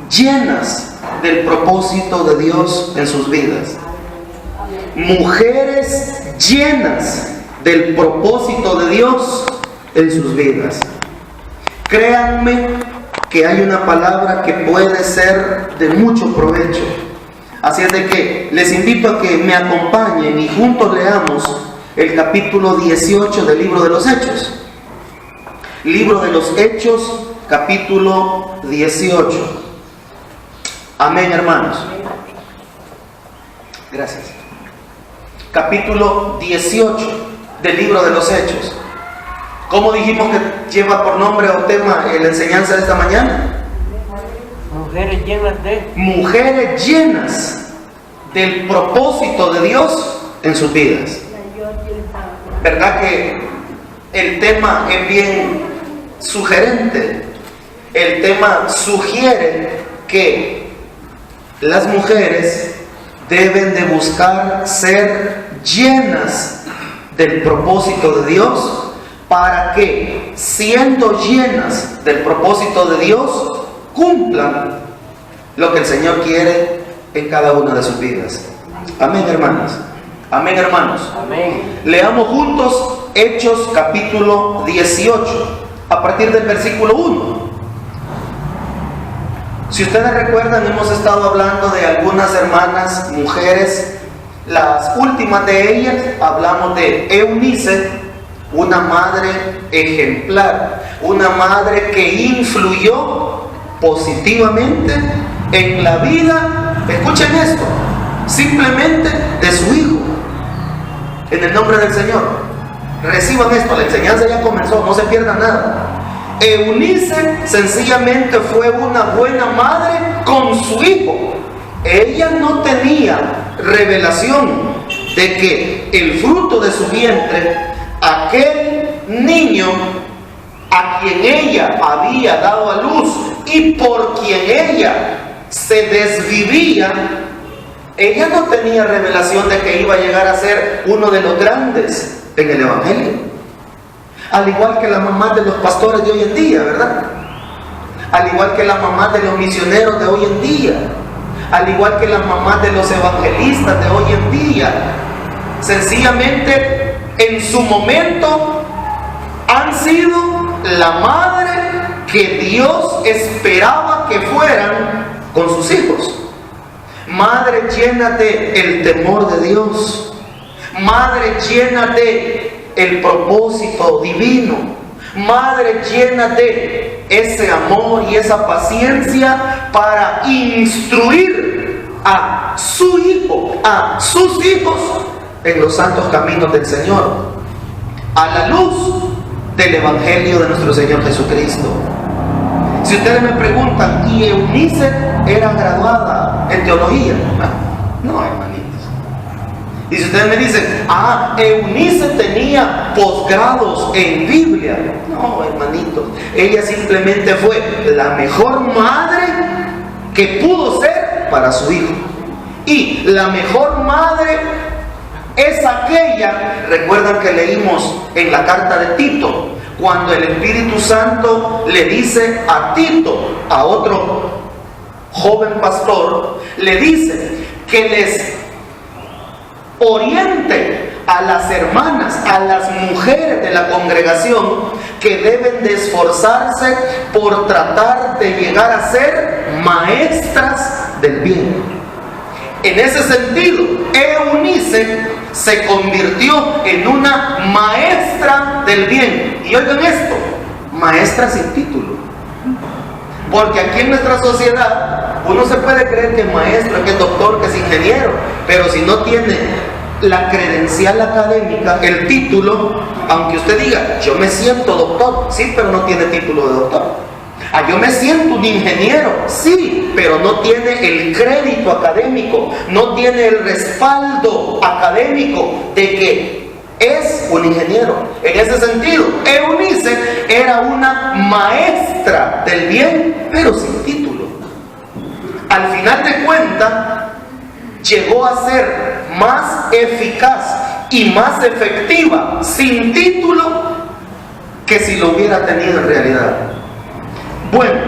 llenas del propósito de Dios en sus vidas. Mujeres llenas del propósito de Dios en sus vidas. Créanme que hay una palabra que puede ser de mucho provecho. Así es de que les invito a que me acompañen y juntos leamos el capítulo 18 del libro de los Hechos. Libro de los Hechos, capítulo 18. Amén, hermanos. Gracias. Capítulo 18 del libro de los Hechos. ¿Cómo dijimos que lleva por nombre o tema la enseñanza de esta mañana? Mujeres llenas del propósito de Dios en sus vidas. ¿Verdad que el tema es bien sugerente? El tema sugiere que las mujeres deben de buscar ser llenas del propósito de Dios, para que, siendo llenas del propósito de Dios, cumplan lo que el Señor quiere en cada una de sus vidas. Amén, hermanas. Amén, hermanos. Amén. Leamos juntos Hechos capítulo 18, a partir del versículo 1. Si ustedes recuerdan, hemos estado hablando de algunas hermanas, mujeres. Las últimas de ellas, hablamos de Eunice, una madre ejemplar, una madre que influyó positivamente en la vida, escuchen esto, simplemente de su hijo. En el nombre del Señor, reciban esto, la enseñanza ya comenzó, no se pierda nada. Eunice sencillamente fue una buena madre con su hijo. Ella no tenía revelación de que el fruto de su vientre, aquel niño a quien ella había dado a luz y por quien ella se desvivía, ella no tenía revelación de que iba a llegar a ser uno de los grandes en el Evangelio. Al igual que la mamá de los pastores de hoy en día, ¿verdad? Al igual que la mamá de los misioneros de hoy en día, al igual que la mamá de los evangelistas de hoy en día, sencillamente en su momento han sido la madre que Dios esperaba que fueran con sus hijos. Madre, llénate el temor de Dios. Madre, llénate el propósito divino. Madre, llénate ese amor y esa paciencia para instruir a su hijo, a sus hijos en los santos caminos del Señor, a la luz del Evangelio de nuestro Señor Jesucristo. Si ustedes me preguntan, ¿y Eunice era graduada en teología? No, hermanitos. Y si ustedes me dicen, Eunice tenía posgrados en Biblia. No, hermanitos. Ella simplemente fue la mejor madre que pudo ser para su hijo. Y la mejor madre es aquella, recuerdan que leímos en la carta de Tito, cuando el Espíritu Santo le dice a Tito, a otro joven pastor, le dice que les oriente a las hermanas, a las mujeres de la congregación, que deben de esforzarse por tratar de llegar a ser maestras del bien. En ese sentido, Eunice se convirtió en una maestra del bien. Y oigan esto, maestra sin título. Porque aquí en nuestra sociedad, uno se puede creer que es maestro, que es doctor, que es ingeniero, pero si no tiene la credencial académica, el título, aunque usted diga, yo me siento doctor, sí, pero no tiene título de doctor. Yo me siento un ingeniero, sí, pero no tiene el crédito académico, no tiene el respaldo académico de que es un ingeniero. En ese sentido, Eunice era una maestra del bien, pero sin título. Al final de cuentas, llegó a ser más eficaz y más efectiva sin título que si lo hubiera tenido en realidad. Bueno,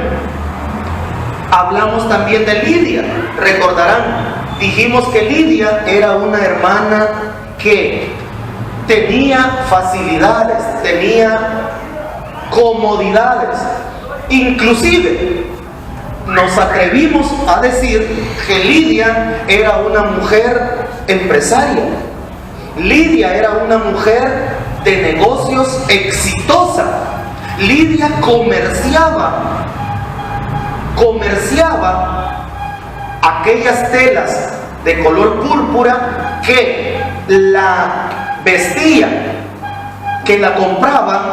Hablamos también de Lidia, recordarán, dijimos que Lidia era una hermana que tenía facilidades, tenía comodidades, inclusive nos atrevimos a decir que Lidia era una mujer empresaria. Lidia era una mujer de negocios exitosa. Lidia comerciaba aquellas telas de color púrpura que la vestían, que la compraban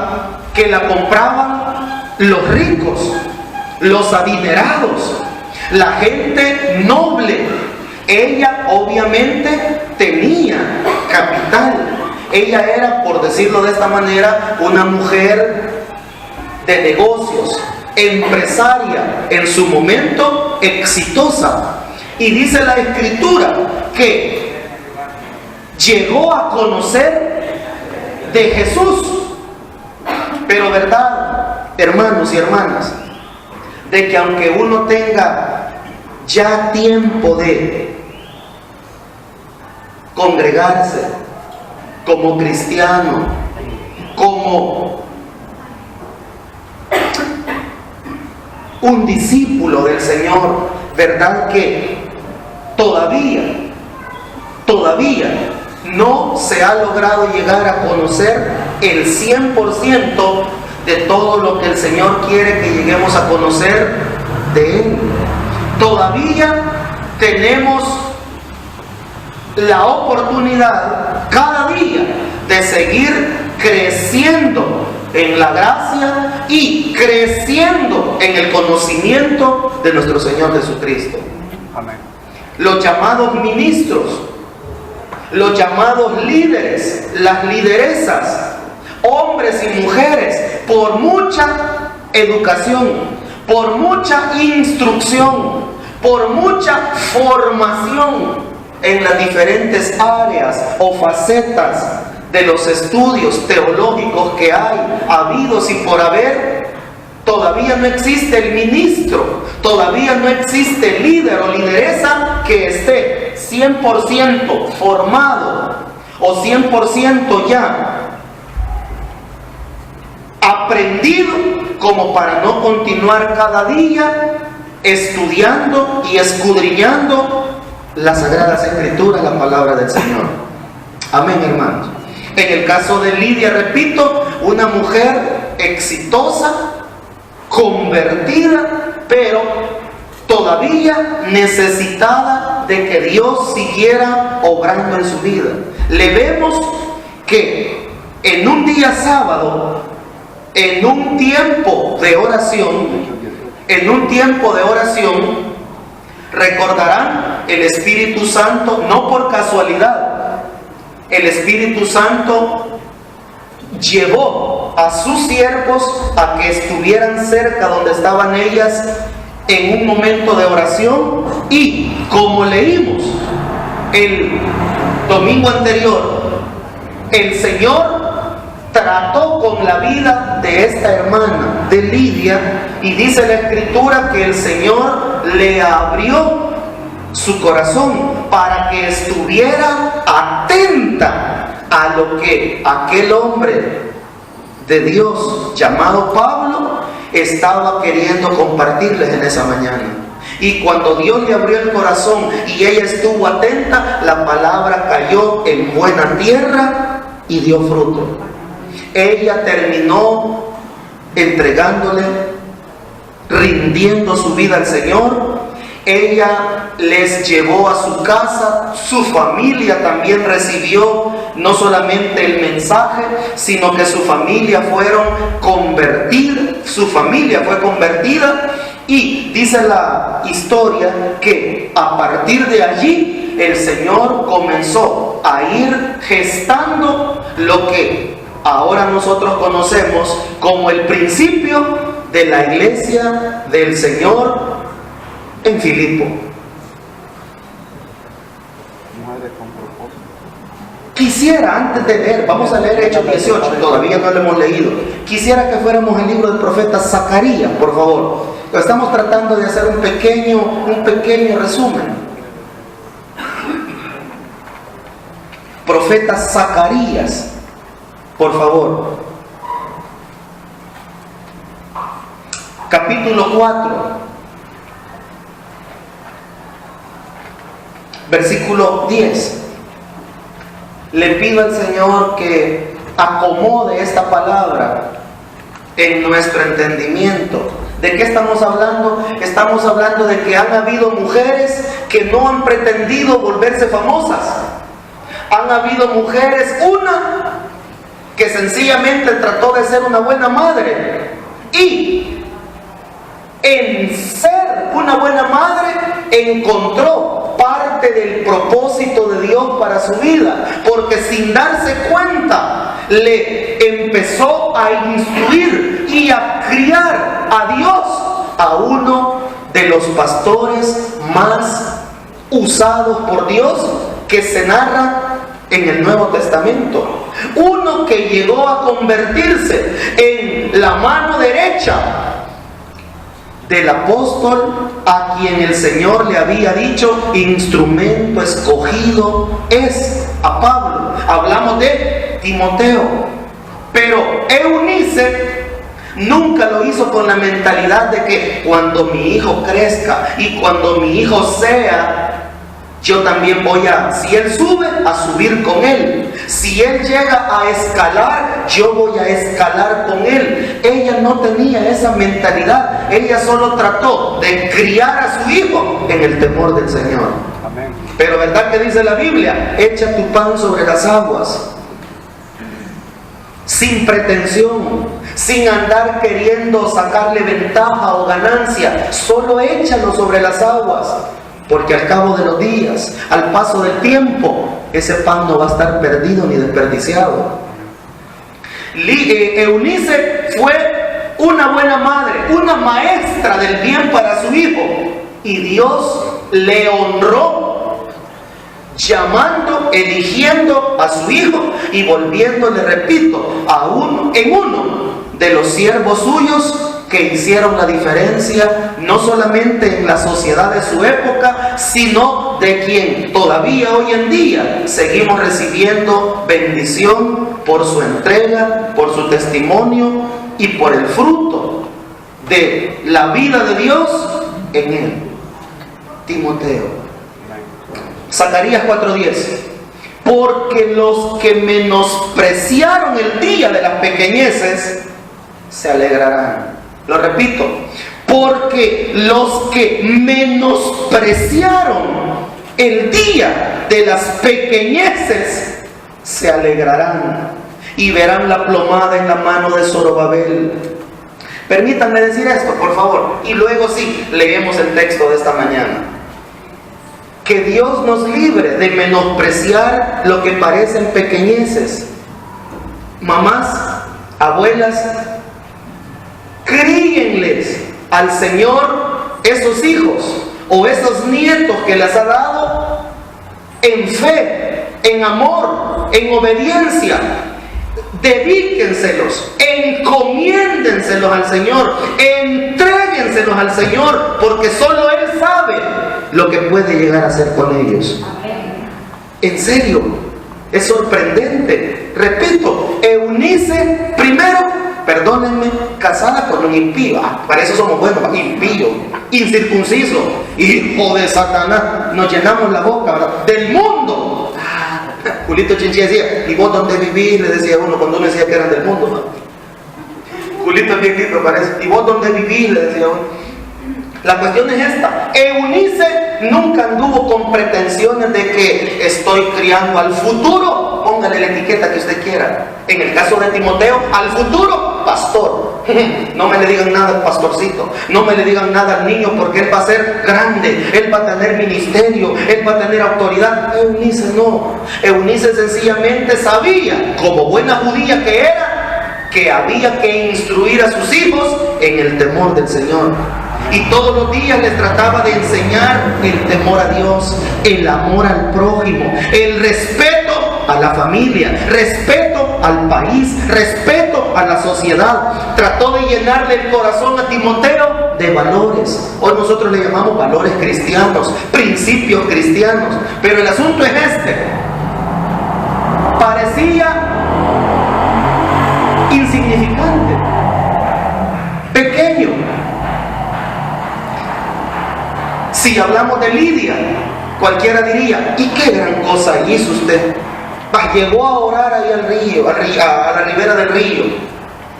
los ricos, los adinerados, la gente noble. Ella obviamente tenía capital. Ella era, por decirlo de esta manera, una mujer de negocios, empresaria, en su momento exitosa. Y dice la Escritura que llegó a conocer de Jesús. Pero verdad, hermanos y hermanas, de que aunque uno tenga ya tiempo de congregarse como cristiano, como un discípulo del Señor, verdad que todavía no se ha logrado llegar a conocer el 100% de todo lo que el Señor quiere que lleguemos a conocer de Él. Todavía tenemos la oportunidad cada día de seguir creciendo en la gracia y creciendo en el conocimiento de nuestro Señor Jesucristo. Amén. Los llamados ministros, los llamados líderes, las lideresas, hombres y mujeres, por mucha educación, por mucha instrucción, por mucha formación en las diferentes áreas o facetas de los estudios teológicos que hay, habidos y por haber, todavía no existe el ministro, todavía no existe el líder o lideresa que esté 100% formado o 100% ya aprendido como para no continuar cada día estudiando y escudriñando las Sagradas Escrituras, la palabra del Señor. Amén, hermanos. En el caso de Lidia, repito, una mujer exitosa, convertida, pero todavía necesitada de que Dios siguiera obrando en su vida. Le vemos que en un día sábado, en un tiempo de oración, recordarán, el Espíritu Santo, no por casualidad, el Espíritu Santo llevó a sus siervos a que estuvieran cerca donde estaban ellas en un momento de oración. Y como leímos el domingo anterior, el Señor trató con la vida de esta hermana, de Lidia, y dice la Escritura que el Señor le abrió su corazón para que estuviera atenta a lo que aquel hombre de Dios llamado Pablo estaba queriendo compartirles en esa mañana. Y cuando Dios le abrió el corazón y ella estuvo atenta, la palabra cayó en buena tierra y dio fruto. Ella terminó entregándole, rindiendo su vida al Señor. Ella les llevó a su casa, su familia también recibió no solamente el mensaje, sino que su familia fue convertida, y dice la historia que a partir de allí el Señor comenzó a ir gestando lo que ahora nosotros conocemos como el principio de la iglesia del Señor en Filipo. Quisiera, antes de leer, vamos a leer Hechos 18, todavía no lo hemos leído. Quisiera que fuéramos al libro del profeta Zacarías, por favor. Estamos tratando de hacer un pequeño resumen. Profeta Zacarías, por favor. Capítulo 4, versículo 10. Le pido al Señor que acomode esta palabra en nuestro entendimiento. ¿De qué estamos hablando? Estamos hablando de que han habido mujeres que no han pretendido volverse famosas. Han habido mujeres, una que sencillamente trató de ser una buena madre, y en ser una buena madre encontró parte del propósito de Dios para su vida, porque sin darse cuenta le empezó a instruir y a criar a Dios, a uno de los pastores más usados por Dios que se narra en el Nuevo Testamento. Uno que llegó a convertirse en la mano derecha del apóstol, a quien el Señor le había dicho: instrumento escogido es a Pablo. Hablamos de Timoteo. Pero Eunice nunca lo hizo con la mentalidad de que cuando mi hijo crezca y cuando mi hijo sea, yo también voy a, si él sube, a subir con él. Si él llega a escalar, yo voy a escalar con él. Ella no tenía esa mentalidad. Ella solo trató de criar a su hijo en el temor del Señor. Amén. Pero ¿verdad que dice la Biblia? Echa tu pan sobre las aguas. Sin pretensión, sin andar queriendo sacarle ventaja o ganancia. Solo échalo sobre las aguas. Porque al cabo de los días, al paso del tiempo, ese pan no va a estar perdido ni desperdiciado. Eunice fue una buena madre, una maestra del bien para su hijo. Y Dios le honró, llamando, eligiendo a su hijo y volviéndole, repito, en uno de los siervos suyos que hicieron la diferencia, no solamente en la sociedad de su época, sino de quien todavía hoy en día seguimos recibiendo bendición por su entrega, por su testimonio y por el fruto de la vida de Dios en él. Timoteo. Zacarías 4:10. Porque los que menospreciaron el día de las pequeñeces se alegrarán. Lo repito, porque los que menospreciaron el día de las pequeñeces se alegrarán y verán la plomada en la mano de Zorobabel. Permítanme decir esto, por favor, y luego sí, leemos el texto de esta mañana. Que Dios nos libre de menospreciar lo que parecen pequeñeces. Mamás, abuelas, críenles al Señor esos hijos o esos nietos que les ha dado en fe, en amor, en obediencia. Dedíquenselos, encomiéndenselos al Señor, entréguenselos al Señor, porque solo Él sabe lo que puede llegar a hacer con ellos. En serio, es sorprendente. Repito, Eunice, primero, perdónenme, casada con un impío. Para eso somos buenos, impío, incircunciso, hijo de Satanás. Nos llenamos la boca, ¿verdad?, del mundo. Julito Chinchilla decía: ¿y vos dónde vivís? Le decía uno cuando uno decía que eran del mundo, ¿no? Julito es bien lindo, parece. ¿Y vos dónde vivís? Le decía uno. La cuestión es esta: Eunice nunca anduvo con pretensiones de que estoy criando al futuro, póngale la etiqueta que usted quiera. En el caso de Timoteo, al futuro pastor. No me le digan nada al pastorcito, no me le digan nada al niño, porque él va a ser grande, él va a tener ministerio, él va a tener autoridad. Eunice no. Eunice sencillamente sabía, como buena judía que era, que había que instruir a sus hijos en el temor del Señor. Y todos los días les trataba de enseñar el temor a Dios, el amor al prójimo, el respeto a la familia, respeto al país, respeto a la sociedad. Trató de llenarle el corazón a Timoteo de valores. Hoy nosotros le llamamos valores cristianos, principios cristianos. Pero el asunto es este. Parecía insignificante, pequeño. Si hablamos de Lidia, cualquiera diría, ¿y qué gran cosa hizo usted? Llegó a orar ahí al río, a la ribera del río.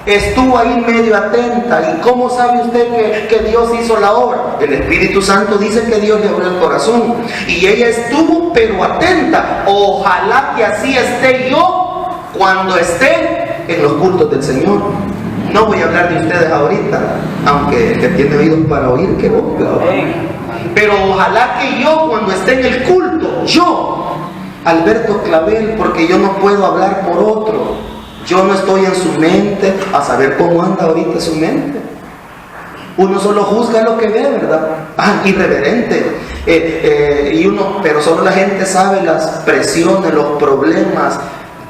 Estuvo ahí medio atenta. ¿Y cómo sabe usted que Dios hizo la obra? El Espíritu Santo dice que Dios le abrió el corazón. Y ella estuvo pero atenta. Ojalá que así esté yo cuando esté en los cultos del Señor. No voy a hablar de ustedes ahorita, aunque el que tiene oídos para oír, que oiga. Pero ojalá que yo cuando esté en el culto, yo, Alberto Clavel, porque yo no puedo hablar por otro. Yo no estoy en su mente a saber cómo anda ahorita su mente. Uno solo juzga lo que ve, ¿verdad? Irreverente. Pero solo la gente sabe las presiones, los problemas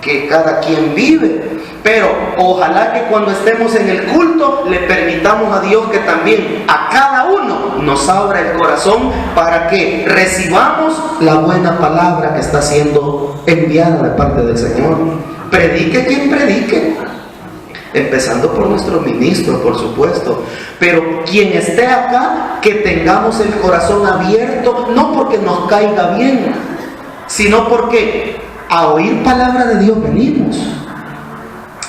que cada quien vive. Pero ojalá que cuando estemos en el culto le permitamos a Dios que también a cada uno nos abra el corazón para que recibamos la buena palabra que está siendo enviada de parte del Señor. Predique quien predique, empezando por nuestros ministros, por supuesto, pero quien esté acá, que tengamos el corazón abierto, no porque nos caiga bien, sino porque a oír palabra de Dios venimos.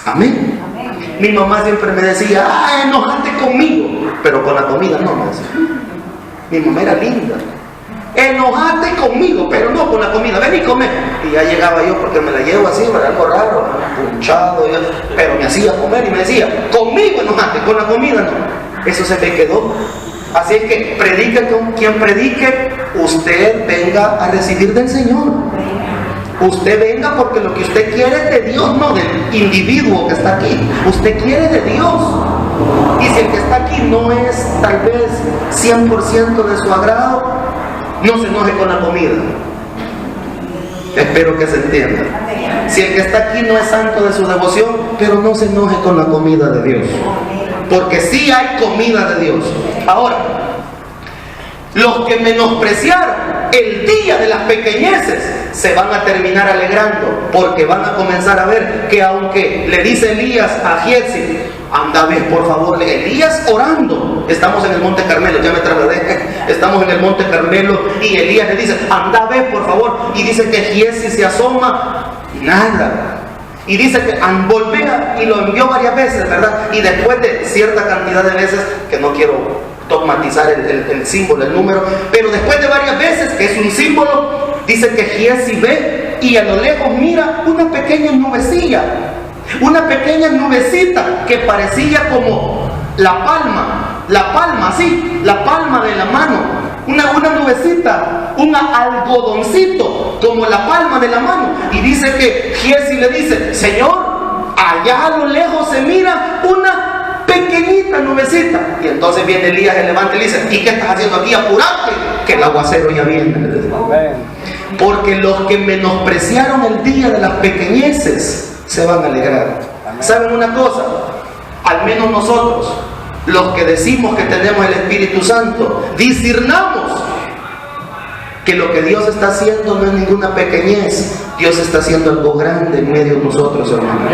Amén. Mi mamá siempre me decía, enojate conmigo, pero con la comida no, me decía. Mi mamá era linda. Enojate conmigo, pero no con la comida, ven y come. Y ya llegaba yo porque me la llevo así, ¿verdad? Algo raro, punchado, pero me hacía comer y me decía, conmigo enojate, con la comida no. Eso se me quedó. Así es que predique con quien predique, usted venga a recibir del Señor. Usted venga porque lo que usted quiere es de Dios, no del individuo que está aquí. Usted quiere de Dios. Y si el que está aquí no es tal vez 100% de su agrado, no se enoje con la comida. Espero que se entienda. Si el que está aquí no es santo de su devoción, pero no se enoje con la comida de Dios. Porque sí hay comida de Dios. Ahora, los que menospreciaron el día de las pequeñeces se van a terminar alegrando, porque van a comenzar a ver que aunque le dice Elías a Giezi, anda, ves por favor, Elías orando, estamos en el Monte Carmelo, ya me trasladé, estamos en el Monte Carmelo y Elías le dice, anda, ves por favor, y dice que Giezi se asoma, nada. Y dice que volvía y lo envió varias veces, ¿verdad? Y después de cierta cantidad de veces, que no quiero dogmatizar el símbolo, el número, pero después de varias veces, que es un símbolo, dice que Giezi ve y a lo lejos mira una pequeña nubecilla, una pequeña nubecita que parecía como la palma así, la palma de la mano, una nubecita, un algodoncito como la palma de la mano. Y dice que Giezi le dice, Señor, allá a lo lejos se mira una pequeñita nubecita. Y entonces viene Elías, se levanta y le dice, ¿y qué estás haciendo aquí? Apurate, que el aguacero ya viene. Porque los que menospreciaron el día de las pequeñeces se van a alegrar. ¿Saben una cosa? Al menos nosotros, los que decimos que tenemos el Espíritu Santo, discernamos que lo que Dios está haciendo no es ninguna pequeñez. Dios está haciendo algo grande en medio de nosotros, hermanos.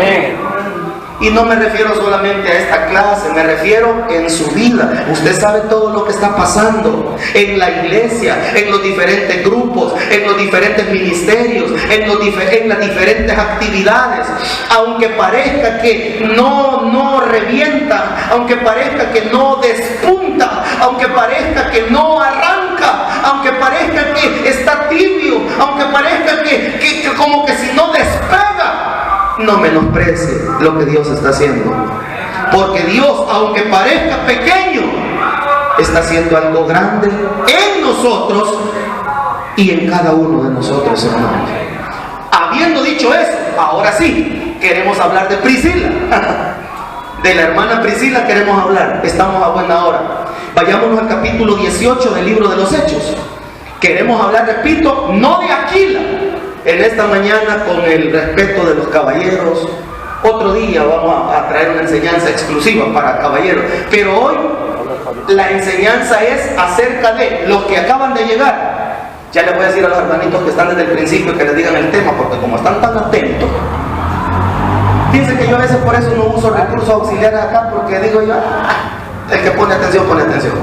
Y no me refiero solamente a esta clase, me refiero en su vida. Usted sabe todo lo que está pasando en la iglesia, en los diferentes grupos, en los diferentes ministerios, en las diferentes actividades. Aunque parezca que no revienta, aunque parezca que no despunta, aunque parezca que no arranca, aunque parezca que está tibio, aunque parezca que como que si no despega, no menosprecie lo que Dios está haciendo, porque Dios, aunque parezca pequeño, está haciendo algo grande en nosotros y en cada uno de nosotros, hermanos. Habiendo dicho eso, ahora sí queremos hablar de Priscila. De la hermana Priscila queremos hablar. Estamos a buena hora. Vayámonos al capítulo 18 del libro de los Hechos. Queremos hablar, repito, no de Aquila. en esta mañana, con el respeto de los caballeros, otro día vamos a traer una enseñanza exclusiva para caballeros, pero hoy la enseñanza es acerca de los que acaban de llegar. Ya les voy a decir a los hermanitos que están desde el principio que les digan el tema, porque como están tan atentos, fíjense que yo a veces por eso no uso recursos auxiliares acá, porque digo yo, el que pone atención, pone atención.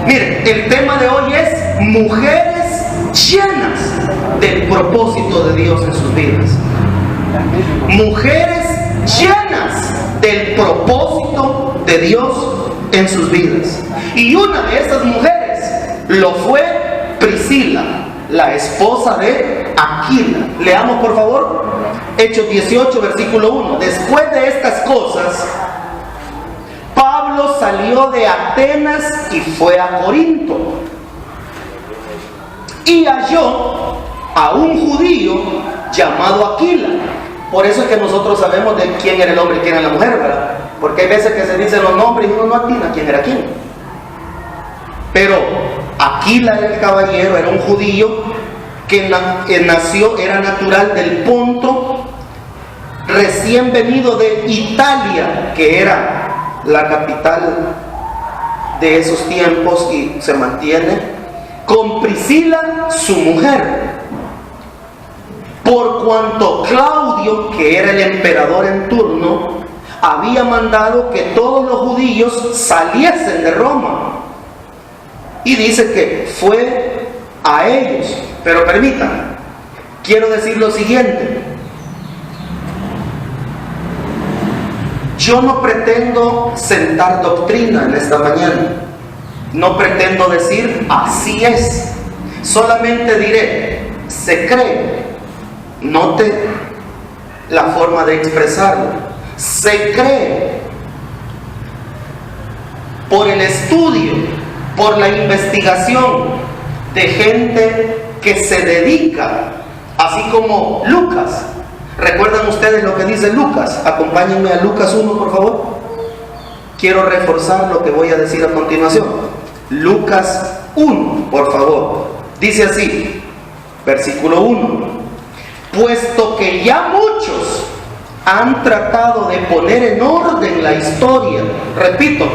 Miren, el tema de hoy es mujeres llenas del propósito de Dios en sus vidas. Mujeres llenas del propósito de Dios en sus vidas. Y una de esas mujeres lo fue Priscila, la esposa de Aquila. Leamos por favor Hechos 18, versículo 1. Después de estas cosas, Pablo salió de Atenas y fue a Corinto, y halló a un judío llamado Aquila. Por eso es que nosotros sabemos de quién era el hombre y quién era la mujer, ¿verdad? Porque hay veces que se dicen los nombres y uno no atina quién era quién. Pero Aquila era el caballero, era un judío que nació, era natural del Ponto, recién venido de Italia, que era la capital de esos tiempos y se mantiene, con Priscila, su mujer. Por cuanto Claudio, que era el emperador en turno, había mandado que todos los judíos saliesen de Roma. Y dice que fue a ellos. Pero permítanme, quiero decir lo siguiente. Yo no pretendo sentar doctrina en esta mañana. No pretendo decir así es. Solamente diré, se cree. Note la forma de expresarlo. Se cree por el estudio, por la investigación de gente que se dedica, así como Lucas. ¿Recuerdan ustedes lo que dice Lucas? Acompáñenme a Lucas 1, por favor. Quiero reforzar lo que voy a decir a continuación. Lucas 1, por favor. Dice así, versículo 1. Puesto que ya muchos han tratado de poner en orden la historia. Repito,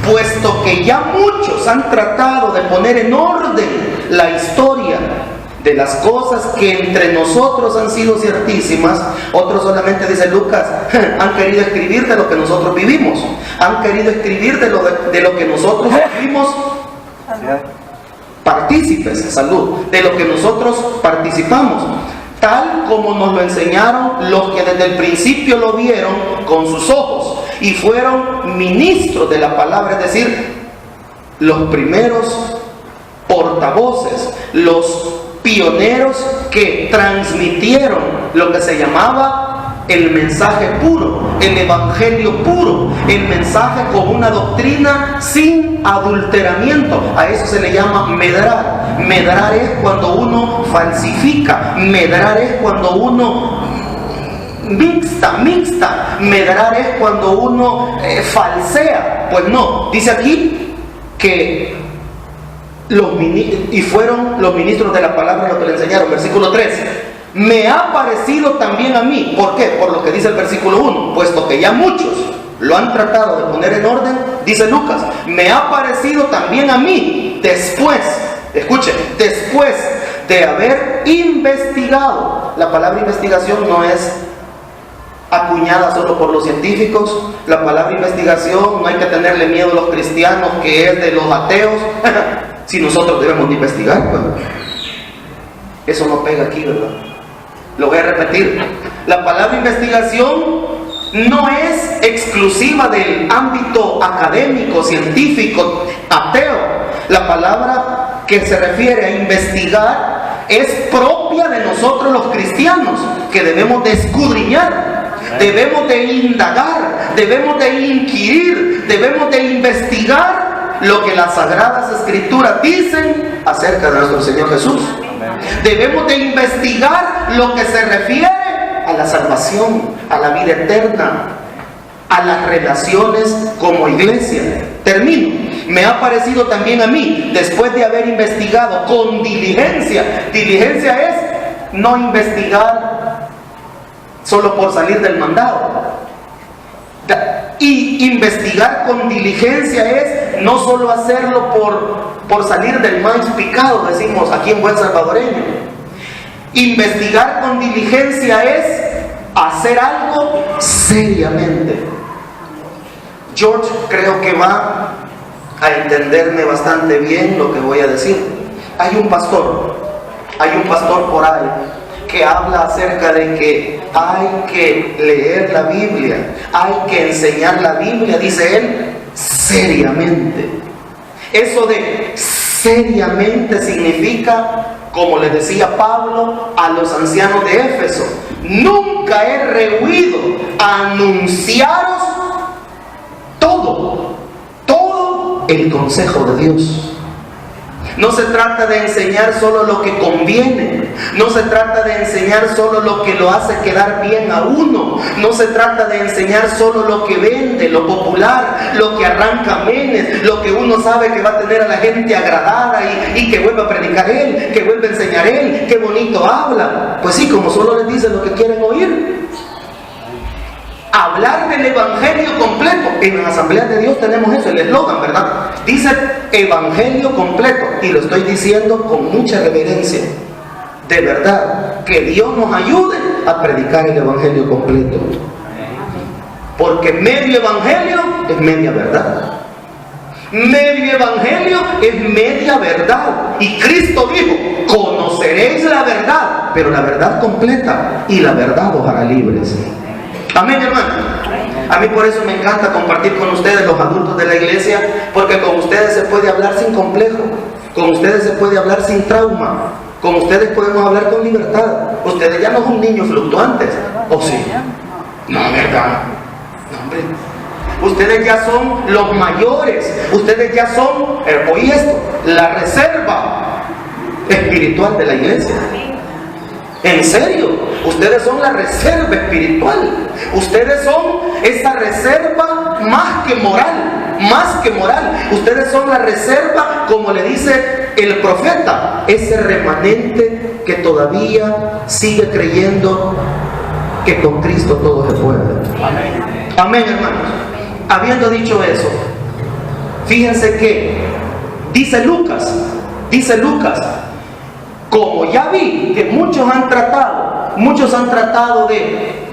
puesto que ya muchos han tratado de poner en orden la historia de las cosas que entre nosotros han sido ciertísimas, otros solamente, dice Lucas, han querido escribir de lo que nosotros vivimos, han querido escribir de lo que nosotros vivimos, partícipes, salud, de lo que nosotros participamos, tal como nos lo enseñaron los que desde el principio lo vieron con sus ojos y fueron ministros de la palabra, es decir, los primeros portavoces, los pioneros que transmitieron lo que se llamaba el mensaje puro, el evangelio puro, el mensaje con una doctrina sin adulteramiento. A eso se le llama medrar. Medrar es cuando uno falsifica, medrar es cuando uno mixta. Medrar es cuando uno falsea. Pues no, dice aquí que fueron los ministros de la palabra los que le enseñaron. Versículo 3. Me ha parecido también a mí. ¿Por qué? Por lo que dice el versículo 1. Puesto que ya muchos lo han tratado de poner en orden, dice Lucas, me ha parecido también a mí, después, escuchen, después de haber investigado. La palabra investigación no es acuñada solo por los científicos. La palabra investigación no hay que tenerle miedo a los cristianos, que es de los ateos. Si nosotros debemos de investigar, pues eso no pega aquí, ¿verdad? Lo voy a repetir. La palabra investigación no es exclusiva del ámbito académico, científico, ateo. La palabra que se refiere a investigar es propia de nosotros los cristianos, que debemos de escudriñar, debemos de indagar, debemos de inquirir, debemos de investigar lo que las Sagradas Escrituras dicen acerca de nuestro Señor Jesús. Debemos de investigar lo que se refiere a la salvación, a la vida eterna, a las relaciones como iglesia. Termino. Me ha parecido también a mí, después de haber investigado con diligencia. Diligencia es no investigar solo por salir del mandado. Y investigar con diligencia es no solo hacerlo por salir del maíz picado, decimos aquí en buen salvadoreño. Investigar con diligencia es hacer algo seriamente. George creo que va a entenderme bastante bien lo que voy a decir. Hay un pastor por ahí que habla acerca de que hay que leer la Biblia, hay que enseñar la Biblia, dice él, seriamente. Eso de seriamente significa, como le decía Pablo a los ancianos de Éfeso, nunca he rehuido anunciaros todo el consejo de Dios. No se trata de enseñar solo lo que conviene. No se trata de enseñar solo lo que lo hace quedar bien a uno. No se trata de enseñar solo lo que vende, lo popular, lo que arranca menes, lo que uno sabe que va a tener a la gente agradada y que vuelva a predicar él, que vuelva a enseñar él, qué bonito habla. Pues sí, como solo les dice lo que quieren oír. Hablar del Evangelio completo. En la Asamblea de Dios tenemos eso, el eslogan, ¿verdad? Dice Evangelio completo, y lo estoy diciendo con mucha reverencia. De verdad, que Dios nos ayude a predicar el Evangelio completo. Porque medio Evangelio es media verdad. Medio Evangelio es media verdad. Y Cristo dijo, conoceréis la verdad, pero la verdad completa, y la verdad os hará libres. Amén, hermano. A mí por eso me encanta compartir con ustedes, los adultos de la iglesia, porque con ustedes se puede hablar sin complejo, con ustedes se puede hablar sin trauma, con ustedes podemos hablar con libertad. Ustedes ya no son niños fluctuantes, ¿o sí? No, ¿verdad? No, hombre. Ustedes ya son los mayores, ustedes ya son, oí esto, la reserva espiritual de la iglesia. En serio, ustedes son la reserva espiritual. Ustedes son esa reserva más que moral, más que moral. Ustedes son la reserva, como le dice el profeta, ese remanente que todavía sigue creyendo que con Cristo todo se puede. Amén. Amén, hermanos. Habiendo dicho eso, fíjense que dice Lucas, como ya vi que muchos han tratado de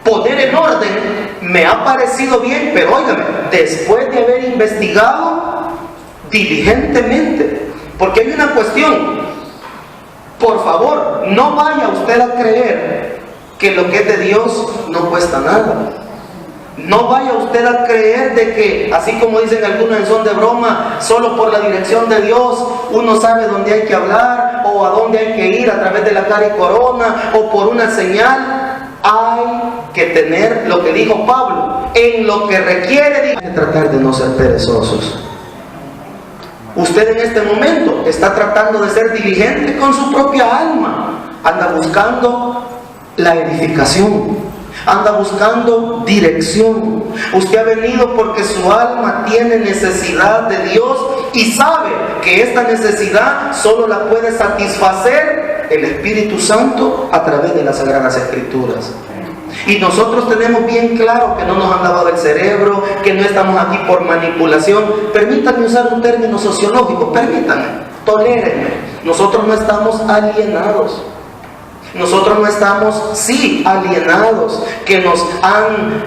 poner en orden, me ha parecido bien, pero óigame, después de haber investigado diligentemente, porque hay una cuestión, por favor, no vaya usted a creer que lo que es de Dios no cuesta nada. No vaya usted a creer de que, así como dicen algunos en son de broma, solo por la dirección de Dios uno sabe dónde hay que hablar o a dónde hay que ir a través de la cara y corona o por una señal. Hay que tener lo que dijo Pablo, en lo que requiere, hay que tratar de no ser perezosos. Usted en este momento está tratando de ser diligente con su propia alma, anda buscando la edificación, anda buscando dirección. Usted ha venido porque su alma tiene necesidad de Dios y sabe que esta necesidad solo la puede satisfacer el Espíritu Santo a través de las Sagradas Escrituras. Y nosotros tenemos bien claro que no nos han lavado el cerebro, que no estamos aquí por manipulación. Permítanme usar un término sociológico, permítanme, tolérenme. Nosotros no estamos alienados. Nosotros no estamos, sí, alienados, que nos han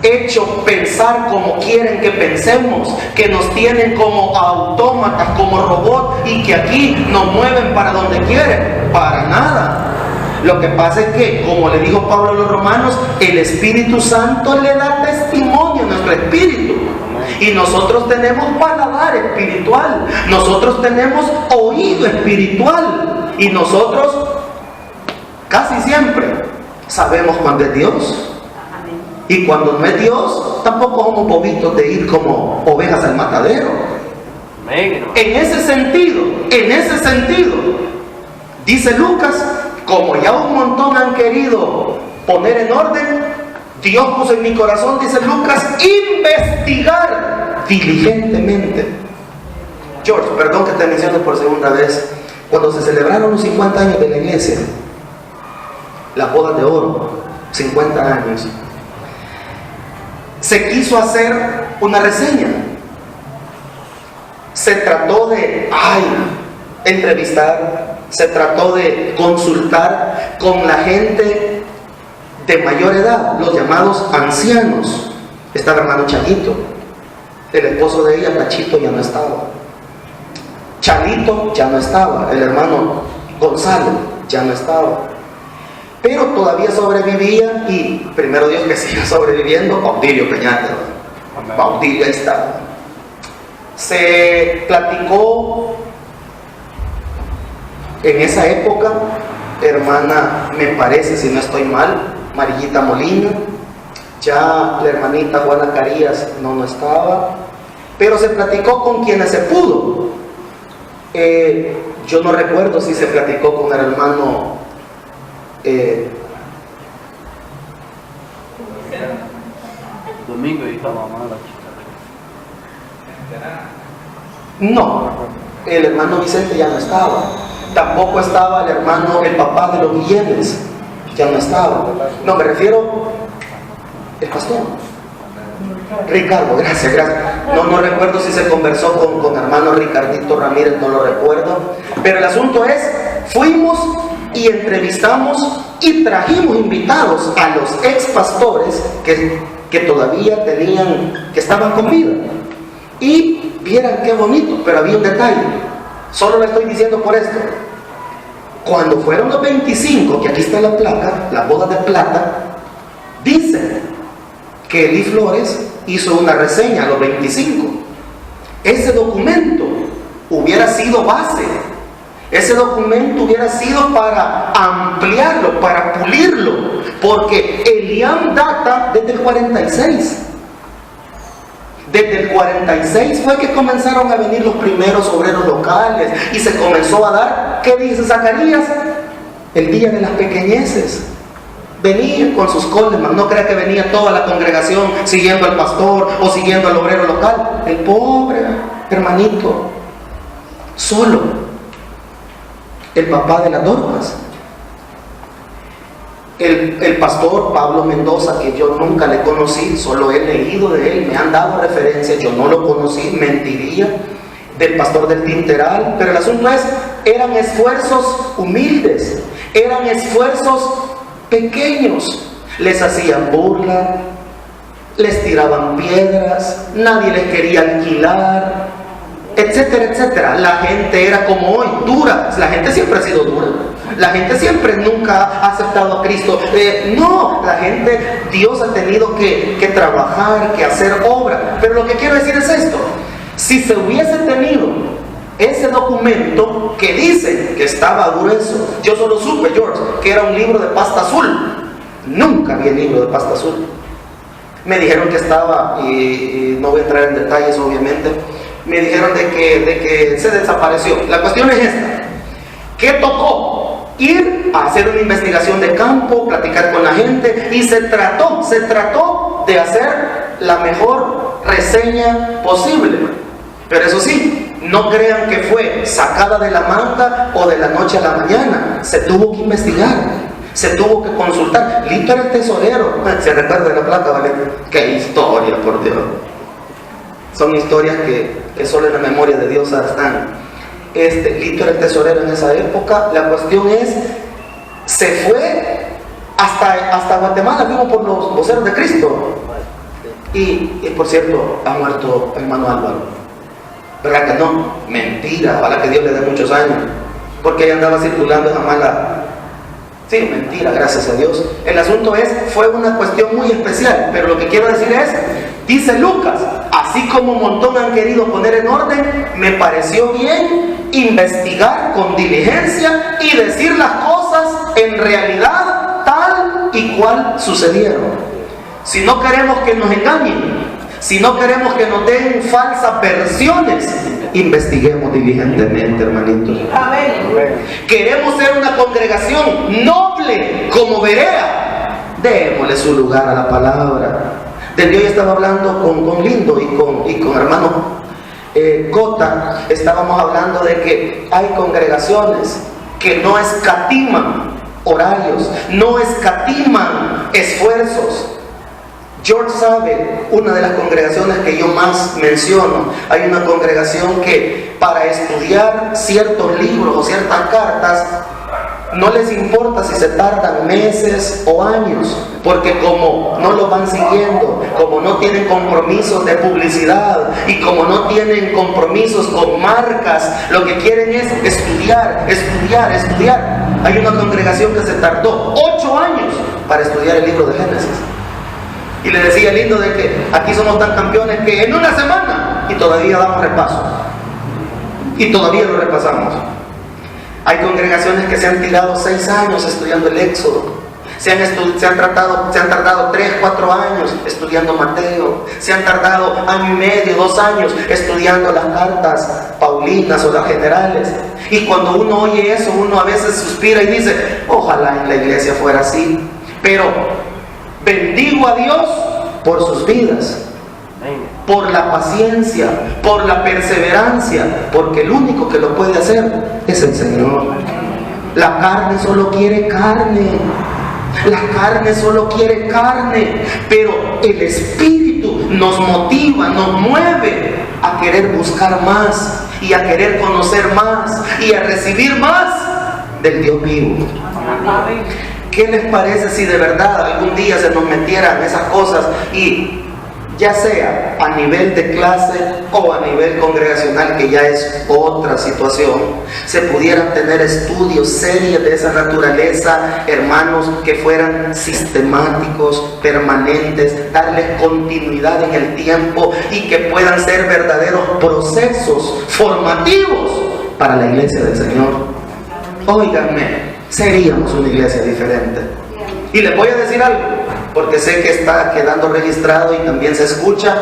hecho pensar como quieren que pensemos, que nos tienen como autómatas, como robots, y que aquí nos mueven para donde quieren. Para nada. Lo que pasa es que, como le dijo Pablo a los romanos, el Espíritu Santo le da testimonio a nuestro espíritu. Y nosotros tenemos paladar espiritual, nosotros tenemos oído espiritual, y nosotros casi siempre sabemos cuando es Dios. Y cuando no es Dios, tampoco somos bobitos de ir como ovejas al matadero. En ese sentido, dice Lucas, como ya un montón han querido poner en orden, Dios puso en mi corazón, dice Lucas, investigar diligentemente. George, perdón que te mencione por segunda vez. cuando se celebraron los 50 años de la iglesia, las bodas de oro, 50 años, se quiso hacer una reseña. Se trató de entrevistar, se trató de consultar con la gente de mayor edad, los llamados ancianos. Estaba el hermano Chalito, el esposo de ella, Tachito, ya no estaba. Chalito ya no estaba, el hermano Gonzalo ya no estaba. Pero todavía sobrevivía, y primero Dios que siga sobreviviendo, Baudilio Peñate. Baudilio ahí estaba. Se platicó en esa época, hermana, me parece, si no estoy mal, Marillita Molina, ya la hermanita Juana Carías no estaba, pero se platicó con quienes se pudo. Yo no recuerdo si se platicó con el hermano Domingo y estaba mamá la chica. No, el hermano Vicente ya no estaba. Tampoco estaba el papá de los Guillemes, ya no estaba. No, me refiero el pastor Ricardo, gracias. No recuerdo si se conversó con hermano Ricardito Ramírez, no lo recuerdo. Pero el asunto es, fuimos y entrevistamos y trajimos invitados a los ex pastores que todavía que estaban con vida. Y vieran qué bonito, pero había un detalle. Solo lo estoy diciendo por esto. Cuando fueron los 25, que aquí está la placa, la boda de plata, dicen que Eli Flores hizo una reseña a los 25. Ese documento hubiera sido base. Ese documento hubiera sido para ampliarlo, para pulirlo, porque Eliam data desde el 46. Desde el 46 fue que comenzaron a venir los primeros obreros locales y se comenzó a dar, ¿qué dice Zacarías? El día de las pequeñeces. Venía con sus colemas, no crea que venía toda la congregación siguiendo al pastor o siguiendo al obrero local. El pobre hermanito, solo, el papá de las Dorcas. El pastor Pablo Mendoza, que yo nunca le conocí, solo he leído de él, me han dado referencias, yo no lo conocí, mentiría, del pastor del Tinteral, pero el asunto es, eran esfuerzos humildes, eran esfuerzos pequeños, les hacían burla, les tiraban piedras, nadie les quería alquilar, etcétera, etcétera. La gente era como hoy, dura, la gente siempre ha sido dura. La gente siempre nunca ha aceptado a Cristo. No, la gente, Dios ha tenido que trabajar, que hacer obra. Pero lo que quiero decir es esto: si se hubiese tenido ese documento que dice que estaba grueso, yo solo supe, George, que era un libro de pasta azul. Nunca vi el libro de pasta azul. Me dijeron que estaba, y no voy a entrar en detalles obviamente, me dijeron de que se desapareció. La cuestión es esta: ¿qué tocó? Ir a hacer una investigación de campo, platicar con la gente, y se trató de hacer la mejor reseña posible. Pero eso sí, no crean que fue sacada de la manga o de la noche a la mañana. Se tuvo que investigar, se tuvo que consultar. Lito era el tesorero, se recuerda de la placa, ¿vale? ¡Qué historia, por Dios! Son historias que solo en la memoria de Dios están. Lito era el tesorero en esa época. La cuestión es, se fue hasta Guatemala, vino por los voceros de Cristo. Y por cierto, ha muerto el hermano Álvaro. ¿Verdad que no? Mentira, ojalá que Dios le dé muchos años, porque ella andaba circulando esa mala. Sí, mentira, gracias a Dios. El asunto fue una cuestión muy especial, pero lo que quiero decir es, dice Lucas, así como un montón han querido poner en orden, me pareció bien investigar con diligencia y decir las cosas en realidad tal y cual sucedieron. Si no queremos que nos engañen, si no queremos que nos den falsas versiones, investiguemos diligentemente, hermanitos. Amén. Queremos ser una congregación noble como Berea, démosle su lugar a la palabra. Desde hoy estaba hablando con Lindo y con hermano Cota, estábamos hablando de que hay congregaciones que no escatiman horarios, no escatiman esfuerzos. George sabe, una de las congregaciones que yo más menciono, hay una congregación que para estudiar ciertos libros o ciertas cartas, no les importa si se tardan meses o años, porque como no lo van siguiendo, como no tienen compromisos de publicidad y como no tienen compromisos con marcas, lo que quieren es estudiar. Hay una congregación que se tardó 8 años para estudiar el libro de Génesis. Y le decía lindo de que aquí somos tan campeones que en una semana y todavía damos repaso. Y todavía lo repasamos. Hay congregaciones que se han tirado 6 años estudiando el Éxodo. Se han tardado 3, 4 años estudiando Mateo. Se han tardado 1 año y medio, 2 años estudiando las cartas paulinas o las generales. Y cuando uno oye eso, uno a veces suspira y dice, ojalá en la iglesia fuera así. Pero bendigo a Dios por sus vidas, por la paciencia, por la perseverancia, porque el único que lo puede hacer es el Señor. La carne solo quiere carne. La carne solo quiere carne, pero el Espíritu nos motiva, nos mueve a querer buscar más y a querer conocer más y a recibir más del Dios vivo. ¿Qué les parece si de verdad algún día se nos metieran esas cosas y ya sea a nivel de clase o a nivel congregacional, que ya es otra situación, se pudieran tener estudios, series de esa naturaleza, hermanos, que fueran sistemáticos, permanentes, darles continuidad en el tiempo y que puedan ser verdaderos procesos formativos para la iglesia del Señor? Óiganme, seríamos una iglesia diferente. Y les voy a decir algo, porque sé que está quedando registrado y también se escucha.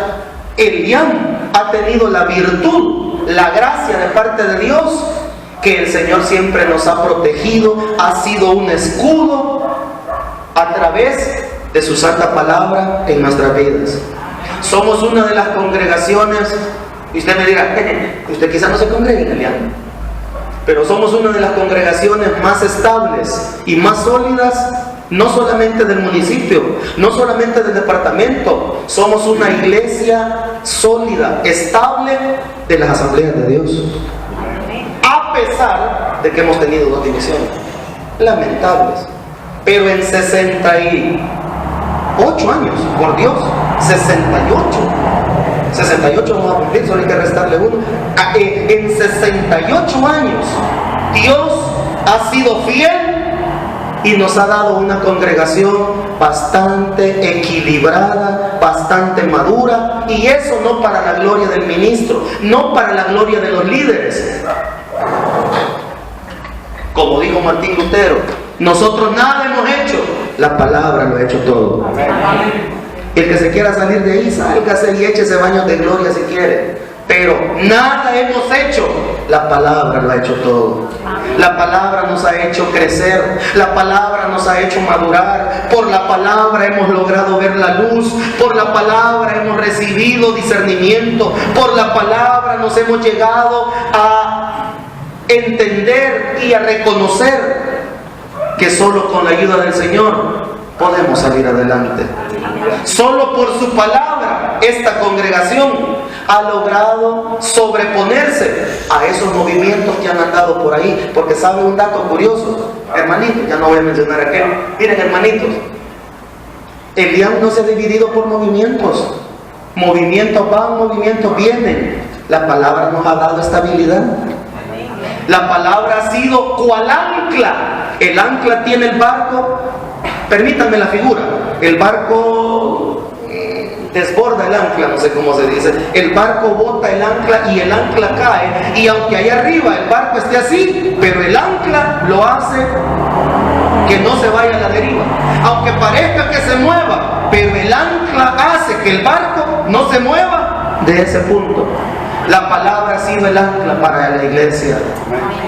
Eliam ha tenido la virtud, la gracia de parte de Dios, que el Señor siempre nos ha protegido, ha sido un escudo a través de su santa palabra en nuestras vidas. Somos una de las congregaciones, y usted me dirá, usted quizá no se congrega en Eliam, pero somos una de las congregaciones más estables y más sólidas, no solamente del municipio, no solamente del departamento. Somos una iglesia sólida, estable de las asambleas de Dios, a pesar de que hemos tenido 2 divisiones lamentables, pero en 68 años, por Dios, 68 vamos a cumplir, solo hay que restarle 1. En 68 años Dios ha sido fiel y nos ha dado una congregación bastante equilibrada, bastante madura, y eso no para la gloria del ministro, no para la gloria de los líderes. Como dijo Martín Lutero, nosotros nada hemos hecho, la palabra lo ha hecho todo. El que se quiera salir de ahí, sálgase y échese baños de gloria si quiere. Pero nada hemos hecho, la palabra lo ha hecho todo. La palabra nos ha hecho crecer, la palabra nos ha hecho madurar, por la palabra hemos logrado ver la luz, por la palabra hemos recibido discernimiento, por la palabra nos hemos llegado a entender y a reconocer que solo con la ayuda del Señor podemos salir adelante. Solo por su palabra esta congregación ha logrado sobreponerse a esos movimientos que han andado por ahí. Porque sabe un dato curioso, hermanitos, ya no voy a mencionar aquel. Miren, hermanitos, Eliam no se ha dividido por movimientos. Movimientos van, movimientos vienen. La palabra nos ha dado estabilidad. La palabra ha sido cual ancla. El ancla tiene el barco, permítanme la figura, el barco desborda el ancla, no sé cómo se dice, el barco bota el ancla y el ancla cae, y aunque allá arriba el barco esté así, pero el ancla lo hace que no se vaya a la deriva, aunque parezca que se mueva, pero el ancla hace que el barco no se mueva de ese punto. La palabra ha sido el ancla para la iglesia.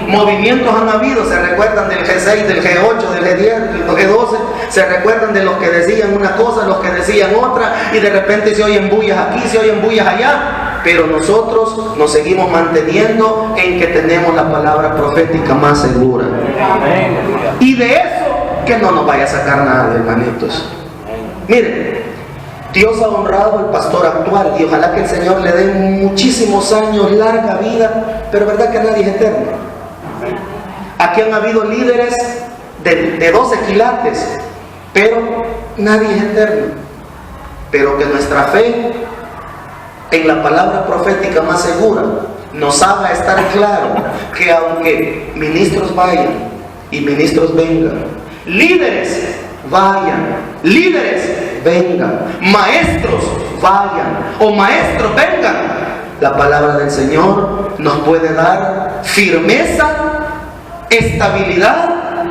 Movimientos han habido, se recuerdan del G6, del G8, del G10, del G12, se recuerdan de los que decían una cosa, los que decían otra, y de repente se oyen bullas aquí, se oyen bullas allá, pero nosotros nos seguimos manteniendo en que tenemos la palabra profética más segura. Y de eso que no nos vaya a sacar nada, hermanitos. Miren, Dios ha honrado al pastor actual y ojalá que el Señor le dé muchísimos años, larga vida, pero verdad que nadie es eterno. Aquí han habido líderes de 12 quilates, pero nadie es eterno. Pero que nuestra fe en la palabra profética más segura nos haga estar claro que aunque ministros vayan y ministros vengan, líderes vayan, líderes vengan, maestros vayan o maestros vengan, la palabra del Señor nos puede dar firmeza, estabilidad,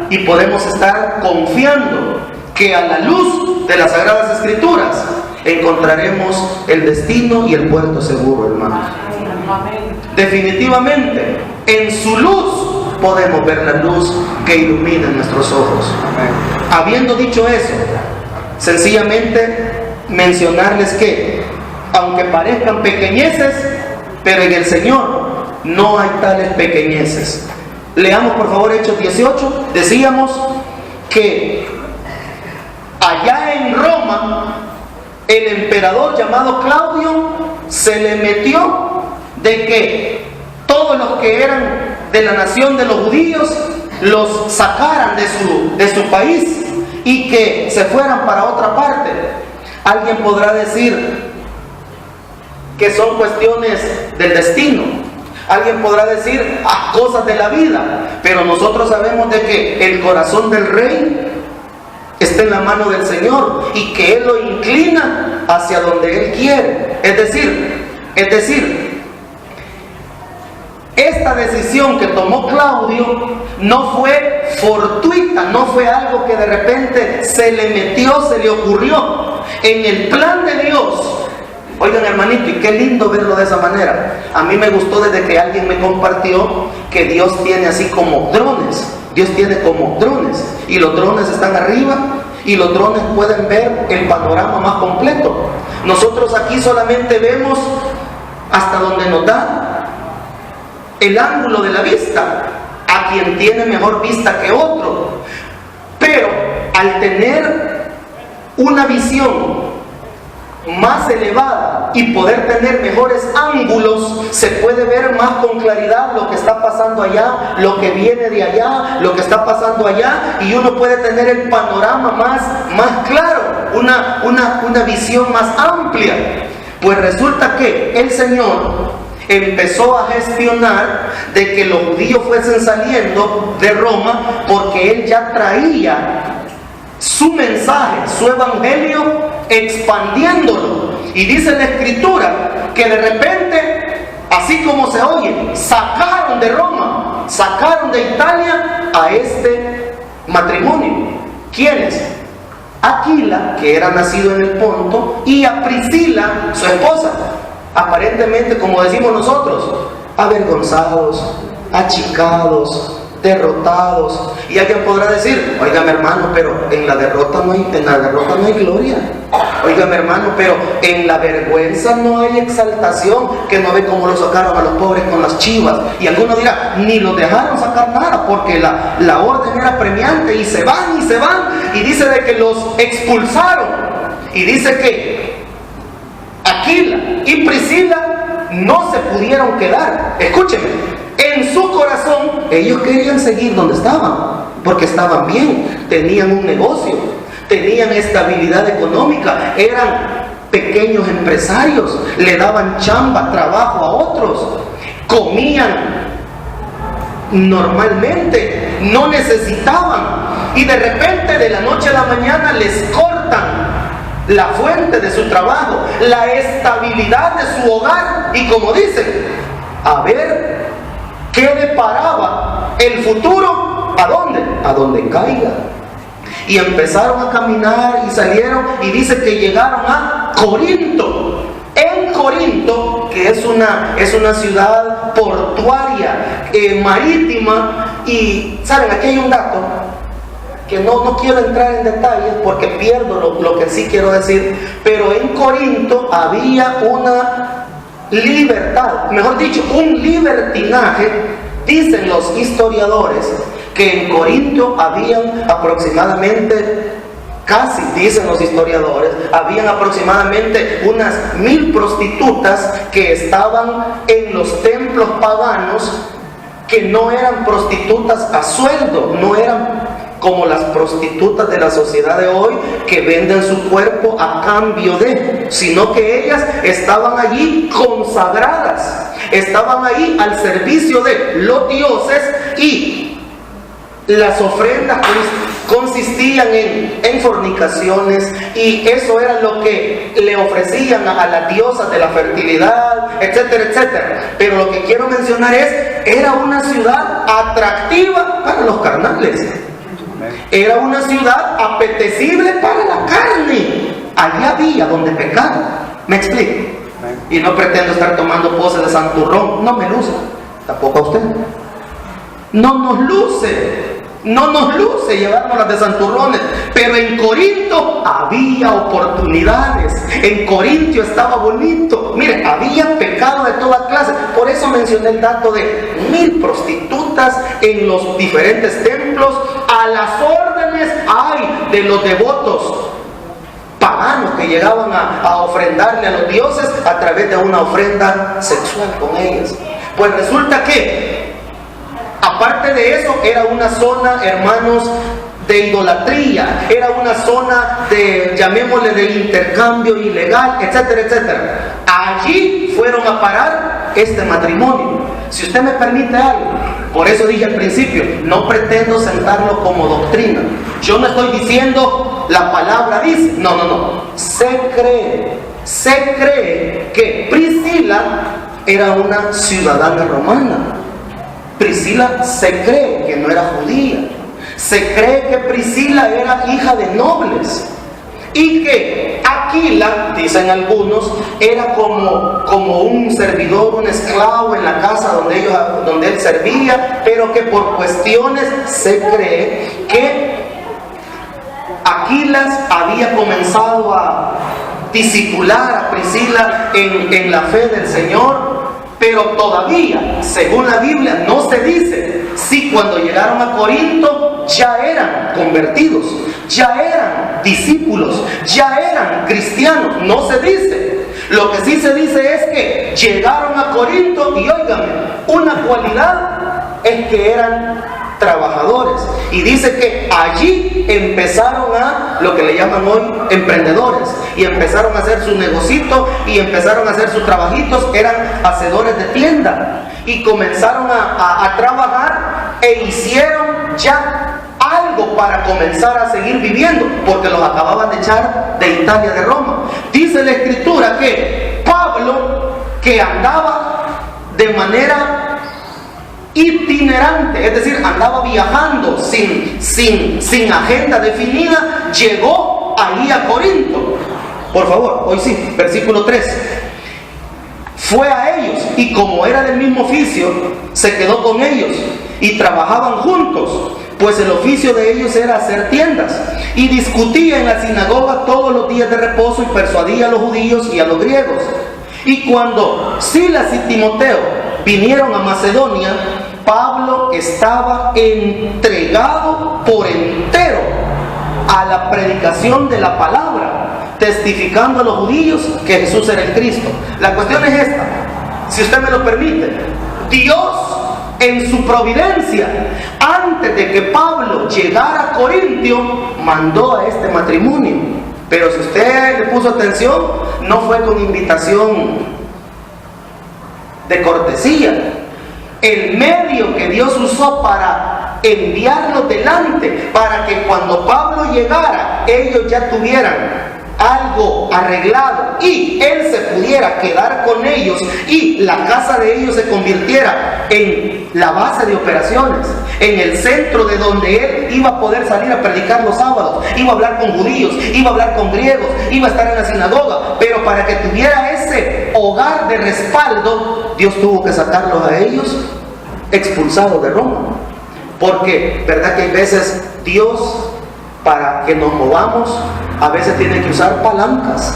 y podemos estar confiando que a la luz de las Sagradas Escrituras encontraremos el destino y el puerto seguro, hermanos. Definitivamente, en su luz podemos ver la luz que ilumina nuestros ojos. Habiendo dicho eso, sencillamente mencionarles que, aunque parezcan pequeñeces, pero en el Señor no hay tales pequeñeces. Leamos por favor Hechos 18. Decíamos que allá en Roma, el emperador llamado Claudio se le metió de que todos los que eran de la nación de los judíos los sacaran de su país y que se fueran para otra parte. Alguien podrá decir que son cuestiones del destino. Alguien podrá decir cosas de la vida, pero nosotros sabemos de que el corazón del rey está en la mano del Señor y que Él lo inclina hacia donde Él quiere. Es decir, esta decisión que tomó Claudio no fue fortuita, no fue algo que de repente se le metió, se le ocurrió. En el plan de Dios. Oigan, hermanito, y qué lindo verlo de esa manera. A mí me gustó desde que alguien me compartió que Dios tiene así como drones. Dios tiene como drones. Y los drones están arriba y los drones pueden ver el panorama más completo. Nosotros aquí solamente vemos hasta donde nos da el ángulo de la vista, a quien tiene mejor vista que otro. Pero al tener una visión más elevada y poder tener mejores ángulos, se puede ver más con claridad lo que está pasando allá, lo que viene de allá, lo que está pasando allá, y uno puede tener el panorama más claro, una visión más amplia. Pues resulta que el Señor empezó a gestionar de que los judíos fuesen saliendo de Roma, porque Él ya traía su mensaje, su evangelio, expandiéndolo. Y dice la Escritura que de repente, así como se oye, sacaron de Roma, sacaron de Italia a este matrimonio. ¿Quiénes? Aquila, que era nacido en el Ponto, y a Priscila, su esposa. Aparentemente, como decimos nosotros, avergonzados, achicados, derrotados. Y alguien podrá decir: oiga, hermano, pero en la derrota no hay gloria. Oiga, hermano, pero en la vergüenza no hay exaltación. Que no ve cómo lo sacaron a los pobres con las chivas. Y alguno dirá: ni los dejaron sacar nada, porque la orden era premiante, y se van. Y dice de que los expulsaron. Y dice que Aquila y Priscila no se pudieron quedar. Escúcheme, en su corazón ellos querían seguir donde estaban, porque estaban bien, tenían un negocio, tenían estabilidad económica, eran pequeños empresarios, le daban chamba, trabajo a otros, comían normalmente, no necesitaban. Y de repente, de la noche a la mañana, les cortan la fuente de su trabajo, la estabilidad de su hogar, y como dicen, a ver qué deparaba el futuro. ¿A dónde? A donde caiga. Y empezaron a caminar y salieron, y dice que llegaron a Corinto. En Corinto, que es una ciudad portuaria, marítima. Y saben, aquí hay un dato que no quiero entrar en detalles porque pierdo lo que sí quiero decir, pero en Corinto había libertad, mejor dicho, un libertinaje. Dicen los historiadores que en Corinto habían aproximadamente, casi dicen los historiadores, habían aproximadamente unas 1000 prostitutas que estaban en los templos paganos, que no eran prostitutas a sueldo, no eran como las prostitutas de la sociedad de hoy que venden su cuerpo a cambio de, sino que ellas estaban allí consagradas, estaban allí al servicio de los dioses, y las ofrendas consistían en fornicaciones, y eso era lo que le ofrecían a las diosas de la fertilidad, etcétera, etcétera. Pero lo que quiero mencionar era una ciudad atractiva para los carnales. Era una ciudad apetecible para la carne. Allí había donde pecar. ¿Me explico? Y no pretendo estar tomando poses de santurrón. No me luce. Tampoco a usted. No nos luce llevarnos las de santurrones. Pero en Corinto había oportunidades. En Corinto estaba bonito. Mire, había pecado de toda clase. Por eso mencioné el dato de 1000 prostitutas en los diferentes templos, a las órdenes de los devotos paganos que llegaban a ofrendarle a los dioses a través de una ofrenda sexual con ellas. Pues resulta que, aparte de eso, era una zona, hermanos, de idolatría, era una zona de, llamémosle, de intercambio ilegal, etcétera, etcétera. Allí fueron a parar este matrimonio. Si usted me permite algo, por eso dije al principio, no pretendo sentarlo como doctrina. Yo no estoy diciendo la palabra dice, no. Se cree que Priscila era una ciudadana romana. Priscila se cree que no era judía. Se cree que Priscila era hija de nobles, y que Aquila, dicen algunos, era como un servidor, un esclavo en la casa donde él servía, pero que por cuestiones se cree que Aquilas había comenzado a discipular a Priscila en la fe del Señor. Pero todavía, según la Biblia, no se dice si cuando llegaron a Corinto ya eran convertidos, ya eran discípulos, ya eran cristianos. No se dice. Lo que sí se dice es que llegaron a Corinto y, óigame, una cualidad es que eran trabajadores. Y dice que allí empezaron a lo que le llaman hoy emprendedores, y empezaron a hacer su negocito y empezaron a hacer sus trabajitos. Eran hacedores de tienda y comenzaron a trabajar, e hicieron ya algo para comenzar a seguir viviendo, porque los acababan de echar de Italia, de Roma. Dice la Escritura que Pablo, que andaba de manera itinerante, es decir, andaba viajando sin agenda definida, llegó allí a Corinto. Por favor, hoy sí, versículo 3. Fue a ellos, y como era del mismo oficio, se quedó con ellos y trabajaban juntos, pues el oficio de ellos era hacer tiendas, y discutía en la sinagoga todos los días de reposo y persuadía a los judíos y a los griegos. Y cuando Silas y Timoteo vinieron a Macedonia, Pablo estaba entregado por entero a la predicación de la palabra, testificando a los judíos que Jesús era el Cristo. La cuestión es esta, si usted me lo permite. Dios, en su providencia, antes de que Pablo llegara a Corintio, mandó a este matrimonio. Pero si usted le puso atención, no fue con invitación de cortesía. El medio que Dios usó para enviarlo delante, para que cuando Pablo llegara, ellos ya tuvieran algo arreglado y él se pudiera quedar con ellos, y la casa de ellos se convirtiera en la base de operaciones, en el centro de donde él iba a poder salir a predicar los sábados, iba a hablar con judíos, iba a hablar con griegos, iba a estar en la sinagoga. Pero para que tuviera ese hogar de respaldo, Dios tuvo que sacarlos a ellos expulsados de Roma. Porque, ¿verdad que hay veces Dios, para que nos movamos, a veces tiene que usar palancas?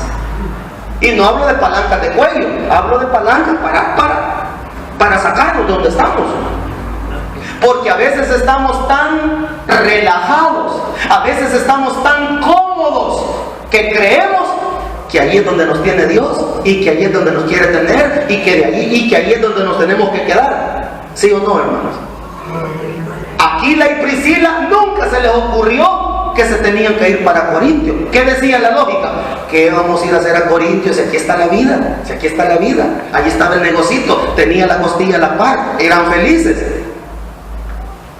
Y no hablo de palancas de cuello, hablo de palancas para sacarnos de donde estamos. Porque a veces estamos tan relajados, a veces estamos tan cómodos, que creemos que ahí es donde nos tiene Dios, y que ahí es donde nos quiere tener, y que ahí es donde nos tenemos que quedar. ¿Sí o no, hermanos? Aquila y Priscila nunca se les ocurrió que se tenían que ir para Corintio. ¿Qué decía la lógica? ¿Qué vamos a ir a hacer a Corintio si aquí está la vida? Si aquí está la vida, ahí estaba el negocito, tenía la costilla a la par, eran felices.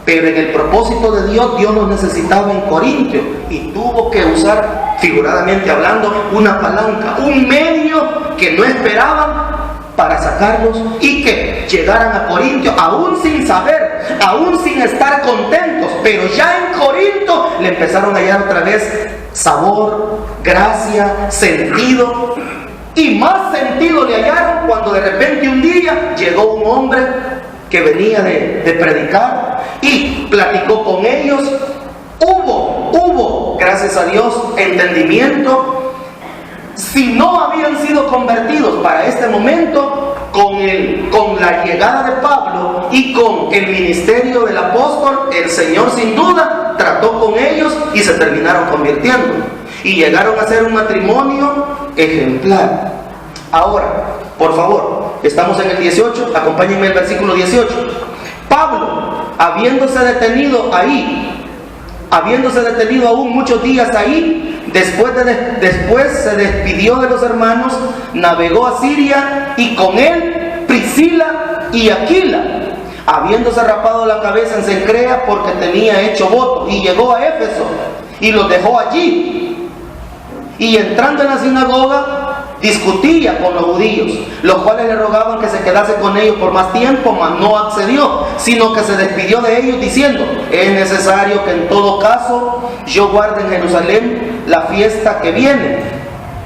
Pero en el propósito de Dios, Dios los necesitaba en Corintio y tuvo que usar, figuradamente hablando, una palanca, un medio que no esperaban para sacarlos y que llegaran a Corintio, aún sin saber, aún sin estar contentos. Pero ya en Corinto le empezaron a hallar otra vez sabor, gracia, sentido. Y más sentido le hallaron cuando de repente un día llegó un hombre que venía de predicar y platicó con ellos. Hubo, gracias a Dios, entendimiento. Si no habían sido convertidos para este momento, con la llegada de Pablo y con el ministerio del apóstol, el Señor sin duda trató con ellos y se terminaron convirtiendo. Y llegaron a ser un matrimonio ejemplar. Ahora, por favor, estamos en el 18, acompáñenme el versículo 18. Pablo, habiéndose detenido aún muchos días ahí, después se despidió de los hermanos, navegó a Siria y con él Priscila y Aquila, habiéndose rapado la cabeza en Cencrea porque tenía hecho voto, y llegó a Éfeso y los dejó allí. Y entrando en la sinagoga discutía con los judíos, los cuales le rogaban que se quedase con ellos por más tiempo, mas no accedió, sino que se despidió de ellos diciendo: es necesario que en todo caso yo guarde en Jerusalén la fiesta que viene,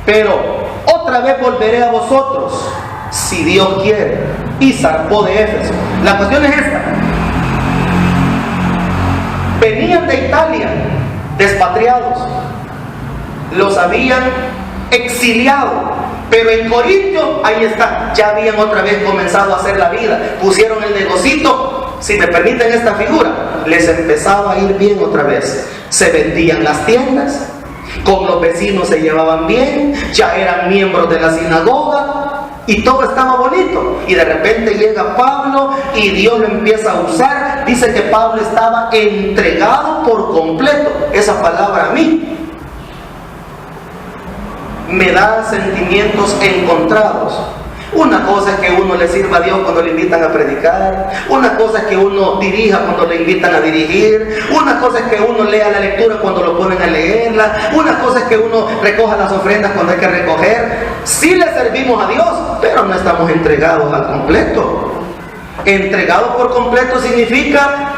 pero otra vez volveré a vosotros, si Dios quiere. Y zarpó de Éfeso. La cuestión es esta: venían de Italia despatriados, los habían exiliado, pero en Corintio, ahí está, ya habían otra vez comenzado a hacer la vida, pusieron el negocito, si me permiten esta figura, les empezaba a ir bien otra vez, se vendían las tiendas, con los vecinos se llevaban bien, ya eran miembros de la sinagoga, y todo estaba bonito. Y de repente llega Pablo y Dios lo empieza a usar. Dice que Pablo estaba entregado por completo. Esa palabra a mí me da sentimientos encontrados. Una cosa es que uno le sirva a Dios cuando le invitan a predicar, una cosa es que uno dirija cuando le invitan a dirigir, una cosa es que uno lea la lectura cuando lo ponen a leerla, una cosa es que uno recoja las ofrendas cuando hay que recoger. Sí le servimos a Dios, pero no estamos entregados al completo. Entregado por completo significa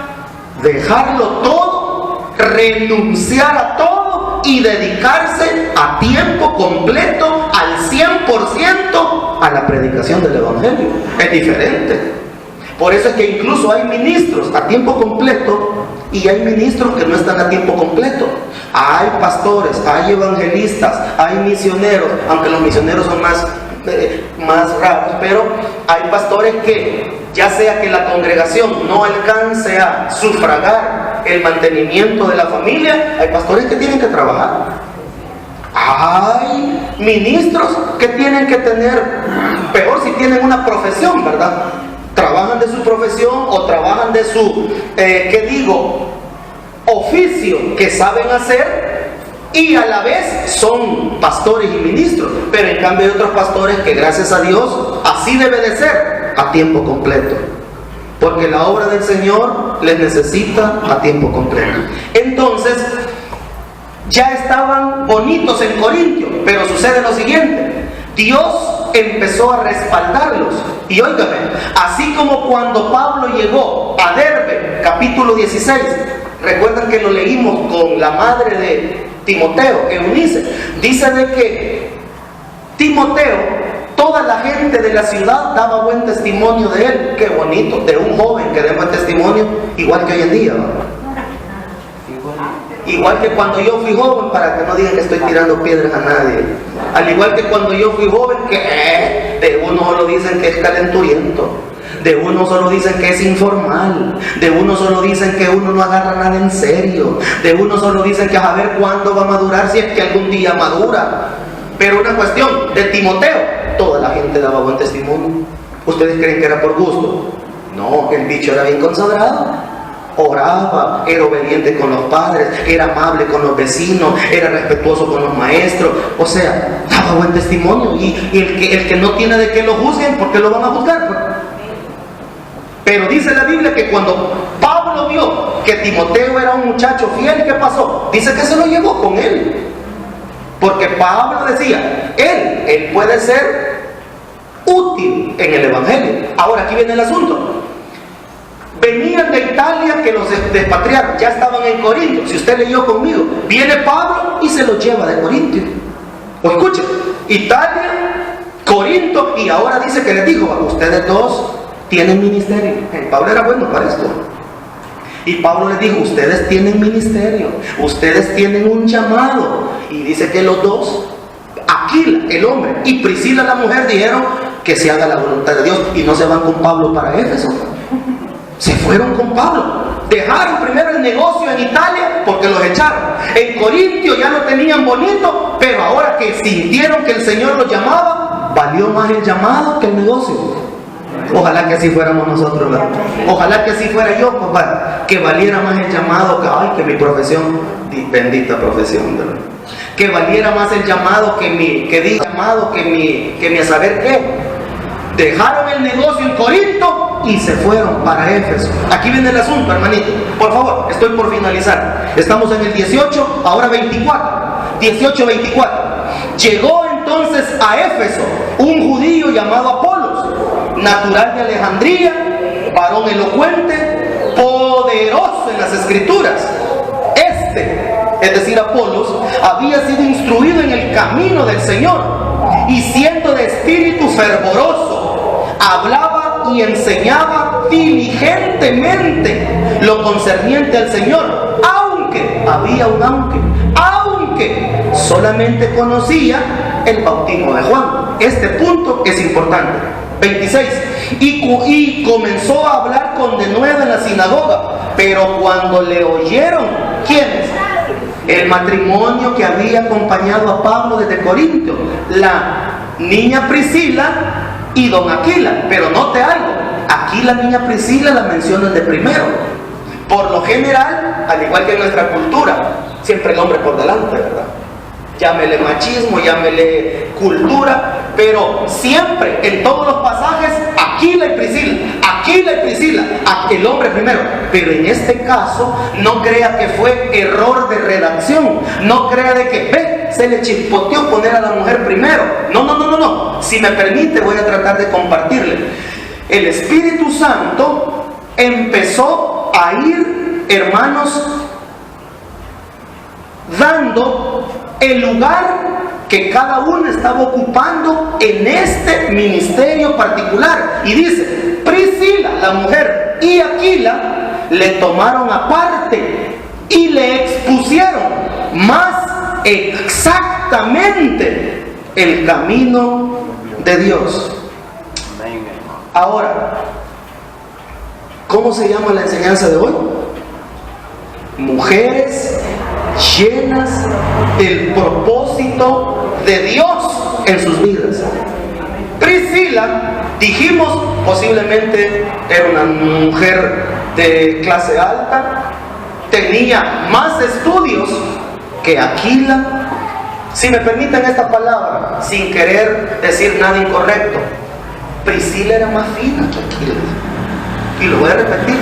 dejarlo todo, renunciar a todo y dedicarse a tiempo completo, al 100% a la predicación del Evangelio. Es diferente. Por eso es que incluso hay ministros a tiempo completo y hay ministros que no están a tiempo completo. Hay pastores, hay evangelistas, hay misioneros, aunque los misioneros son más raros, pero hay pastores que, ya sea que la congregación no alcance a sufragar el mantenimiento de la familia, hay pastores que tienen que trabajar. Hay ministros que tienen que tener, peor si tienen una profesión, ¿verdad? Trabajan de su profesión o trabajan de su, oficio que saben hacer, y a la vez son pastores y ministros. Pero en cambio hay otros pastores que, gracias a Dios, así debe de ser, a tiempo completo, porque la obra del Señor les necesita a tiempo completo. Entonces, ya estaban bonitos en Corintio, pero sucede lo siguiente: Dios empezó a respaldarlos. Y óigame, así como cuando Pablo llegó a Derbe, capítulo 16, recuerdan que lo leímos con la madre de Timoteo, Eunice, dice de que Timoteo, toda la gente de la ciudad daba buen testimonio de él. Qué bonito, de un joven que dé buen testimonio, igual que hoy en día, ¿no? igual que cuando yo fui joven, para que no digan que estoy tirando piedras a nadie, al igual que cuando yo fui joven, que de uno solo dicen que es calenturiento, de uno solo dicen que es informal, de uno solo dicen que uno no agarra nada en serio, de uno solo dicen que a ver cuándo va a madurar, si es que algún día madura. Pero una cuestión de Timoteo, toda la gente daba buen testimonio. ¿Ustedes creen que era por gusto? No, el bicho era bien consagrado, oraba, era obediente con los padres, era amable con los vecinos, era respetuoso con los maestros, o sea, daba buen testimonio. Y el que no tiene de qué lo juzguen, ¿por qué lo van a juzgar? Pero dice la Biblia que cuando Pablo vio que Timoteo era un muchacho fiel, ¿qué pasó? Dice que se lo llevó con él. Porque Pablo decía, él puede ser útil en el Evangelio. Ahora aquí viene el asunto. Venían de Italia, que los despatriaron, ya estaban en Corinto. Si usted leyó conmigo, viene Pablo y se los lleva de Corinto. O escuchen, Italia, Corinto, y ahora dice que les dijo, ustedes dos tienen ministerio. Pablo era bueno para esto. Y Pablo les dijo, ustedes tienen ministerio, ustedes tienen un llamado. Y dice que los dos, Aquila, el hombre, y Priscila, la mujer, dijeron que se haga la voluntad de Dios. Y no se van con Pablo para Éfeso. Se fueron con Pablo. Dejaron primero el negocio en Italia porque los echaron. En Corintio ya lo tenían bonito, pero ahora que sintieron que el Señor los llamaba, valió más el llamado que el negocio. Ojalá que así fuéramos nosotros, ¿verdad? Ojalá que así fuera yo, papá, que valiera más el llamado que mi profesión, bendita profesión, ¿verdad? Que valiera más el llamado que mi a saber qué. Dejaron el negocio en Corinto y se fueron para Éfeso. Aquí viene el asunto, hermanito. Por favor, estoy por finalizar. Estamos en el 18, ahora 24. 18-24. Llegó entonces a Éfeso un judío llamado Apolos, natural de Alejandría, varón elocuente, poderoso en las escrituras. Es decir, Apolos, había sido instruido en el camino del Señor y siendo de espíritu fervoroso, hablaba y enseñaba diligentemente lo concerniente al Señor, aunque solamente conocía el bautismo de Juan. Este punto es importante. 26. Y comenzó a hablar con denuedo en la sinagoga, pero cuando le oyeron, ¿quiénes? El matrimonio que había acompañado a Pablo desde Corinto, la niña Priscila y don Aquila. Pero note algo, aquí la niña Priscila la mencionan de primero. Por lo general, al igual que en nuestra cultura, siempre el hombre por delante, ¿verdad? Llámele machismo, llámele cultura, pero siempre, en todos los pasajes, Aquila y Priscila, el hombre primero. Pero en este caso, no crea que fue error de redacción, no crea de que, se le chispoteó poner a la mujer primero. No. Si me permite, voy a tratar de compartirle. El Espíritu Santo empezó a ir, hermanos, dando el lugar que cada uno estaba ocupando en este ministerio particular. Y dice, Priscila, la mujer, y Aquila le tomaron aparte y le expusieron más exactamente el camino de Dios. Ahora, ¿cómo se llama la enseñanza de hoy? Mujeres llenas del propósito de Dios en sus vidas. Priscila, dijimos, posiblemente era una mujer de clase alta, tenía más estudios que Aquila. Si me permiten esta palabra, sin querer decir nada incorrecto, Priscila era más fina que Aquila. Y lo voy a repetir,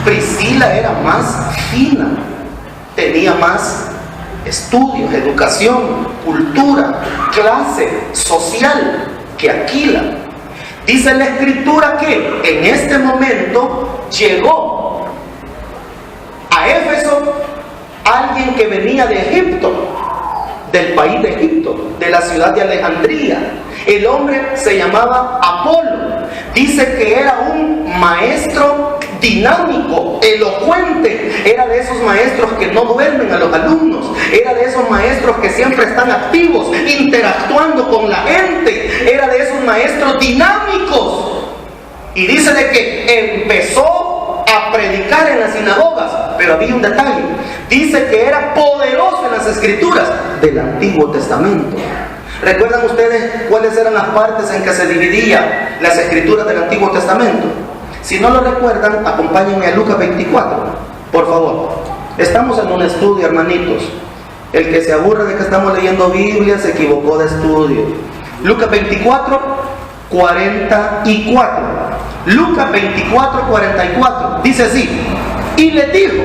Priscila era más fina, tenía más estudios, educación, cultura, clase social que Aquila. Dice la Escritura que en este momento llegó a Éfeso alguien que venía de Egipto, del país de Egipto, de la ciudad de Alejandría. El hombre se llamaba Apolo. Dice que era un maestro dinámico, elocuente. Era de esos maestros que no duermen a los alumnos. Era de esos maestros que siempre están activos, interactuando con la gente. Era de esos maestros dinámicos. Y dice de que empezó a predicar en las sinagogas, pero había un detalle. Dice que era poderoso en las escrituras del Antiguo Testamento. ¿Recuerdan ustedes cuáles eran las partes en que se dividían las escrituras del Antiguo Testamento? Si no lo recuerdan, acompáñenme a Lucas 24, por favor. Estamos en un estudio, hermanitos. El que se aburre de que estamos leyendo Biblia se equivocó de estudio. Lucas 24, 44. Lucas 24, 44. Dice así: y les dijo: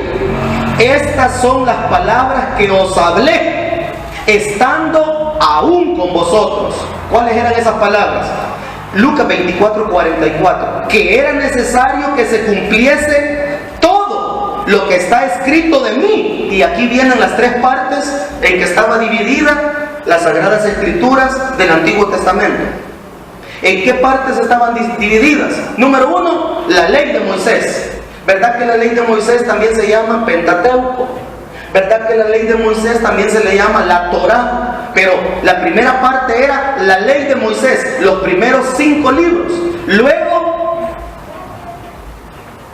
estas son las palabras que os hablé, estando aún con vosotros. ¿Cuáles eran esas palabras? Lucas 24, 44. Que era necesario que se cumpliese todo lo que está escrito de mí. Y aquí vienen las tres partes en que estaba dividida las Sagradas Escrituras del Antiguo Testamento. ¿En qué partes estaban divididas? Número uno, la ley de Moisés. ¿Verdad que la ley de Moisés también se llama Pentateuco? ¿Verdad que la ley de Moisés también se le llama la Torá? Pero la primera parte era la ley de Moisés, los primeros 5 libros. Luego,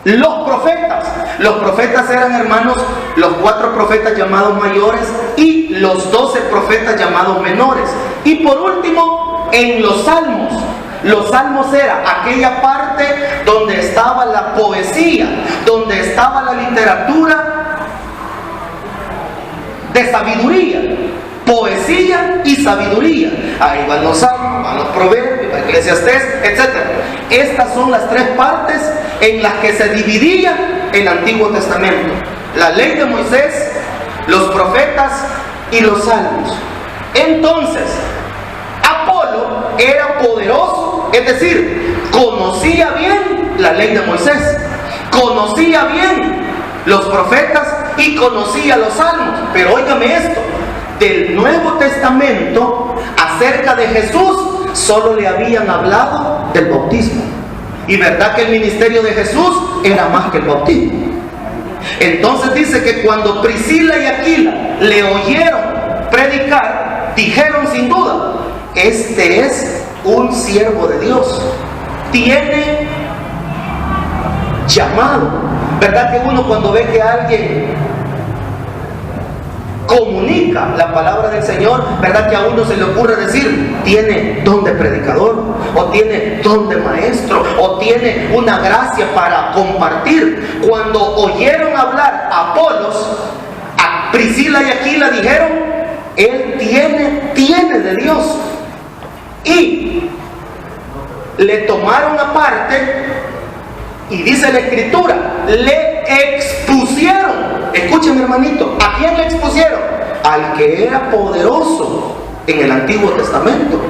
los profetas. Los profetas eran, hermanos, los 4 profetas llamados mayores y los 12 profetas llamados menores. Y por último, en los salmos. Los salmos era aquella parte donde estaba la poesía, donde estaba la literatura de sabiduría, poesía y sabiduría. Ahí van los salmos, van los proverbios, la Eclesiastés, etc. Estas son las 3 partes en las que se dividía el Antiguo Testamento: la ley de Moisés, los profetas y los salmos. Entonces, Apolo era poderoso, es decir, conocía bien la ley de Moisés, conocía bien los profetas y conocía los salmos. Pero óigame esto: del Nuevo Testamento acerca de Jesús solo le habían hablado del bautismo. Y verdad que el ministerio de Jesús era más que el bautismo. Entonces dice que cuando Priscila y Aquila le oyeron predicar, dijeron sin duda: este es un siervo de Dios, tiene llamado. ¿Verdad que uno cuando ve que alguien comunica la palabra del Señor, verdad que a uno se le ocurre decir: tiene don de predicador, o tiene don de maestro, o tiene una gracia para compartir? Cuando oyeron hablar a Apolos, a Priscila y Aquila dijeron: él tiene de Dios. Y le tomaron aparte, y dice la Escritura, le expusieron. Escúcheme, hermanito, ¿a quién le expusieron? Al que era poderoso en el Antiguo Testamento,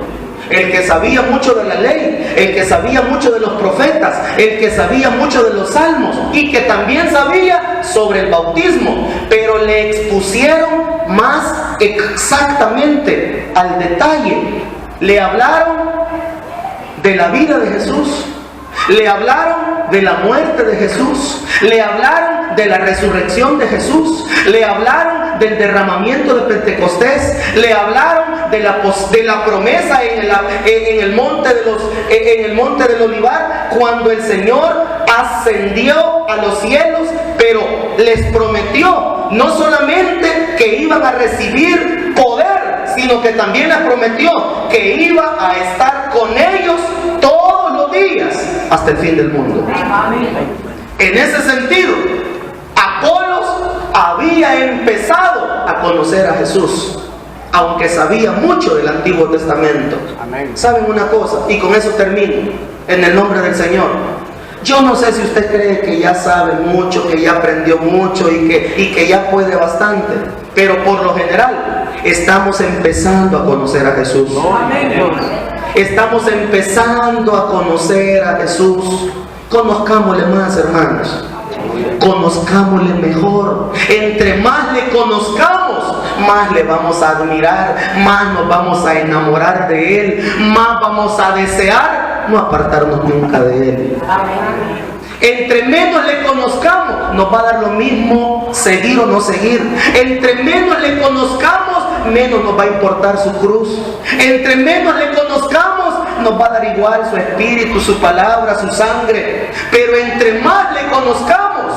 el que sabía mucho de la ley, el que sabía mucho de los profetas, el que sabía mucho de los salmos y que también sabía sobre el bautismo. Pero le expusieron más exactamente al detalle. Le hablaron de la vida de Jesús, le hablaron de la muerte de Jesús, le hablaron de la resurrección de Jesús, le hablaron del derramamiento de Pentecostés, le hablaron de la promesa en el monte del Olivar, cuando el Señor ascendió a los cielos, pero les prometió no solamente que iban a recibir poder, sino que también les prometió que iba a estar con ellos todos los días hasta el fin del mundo. En ese sentido, Apolos había empezado a conocer a Jesús, aunque sabía mucho del Antiguo Testamento. ¿Saben una cosa? Y con eso termino, en el nombre del Señor. Yo no sé si usted cree que ya sabe mucho, que ya aprendió mucho y que ya puede bastante, pero por lo general estamos empezando a conocer a Jesús. Estamos empezando a conocer a Jesús. Conozcámosle más, hermanos. Conozcámosle mejor. Entre más le conozcamos, más le vamos a admirar, más nos vamos a enamorar de Él, más vamos a desear no apartarnos nunca de Él. Entre menos le conozcamos, nos va a dar lo mismo seguir o no seguir. Entre menos le conozcamos, menos nos va a importar su cruz. Entre menos le conozcamos, nos va a dar igual su espíritu, su palabra, su sangre. Pero entre más le conozcamos,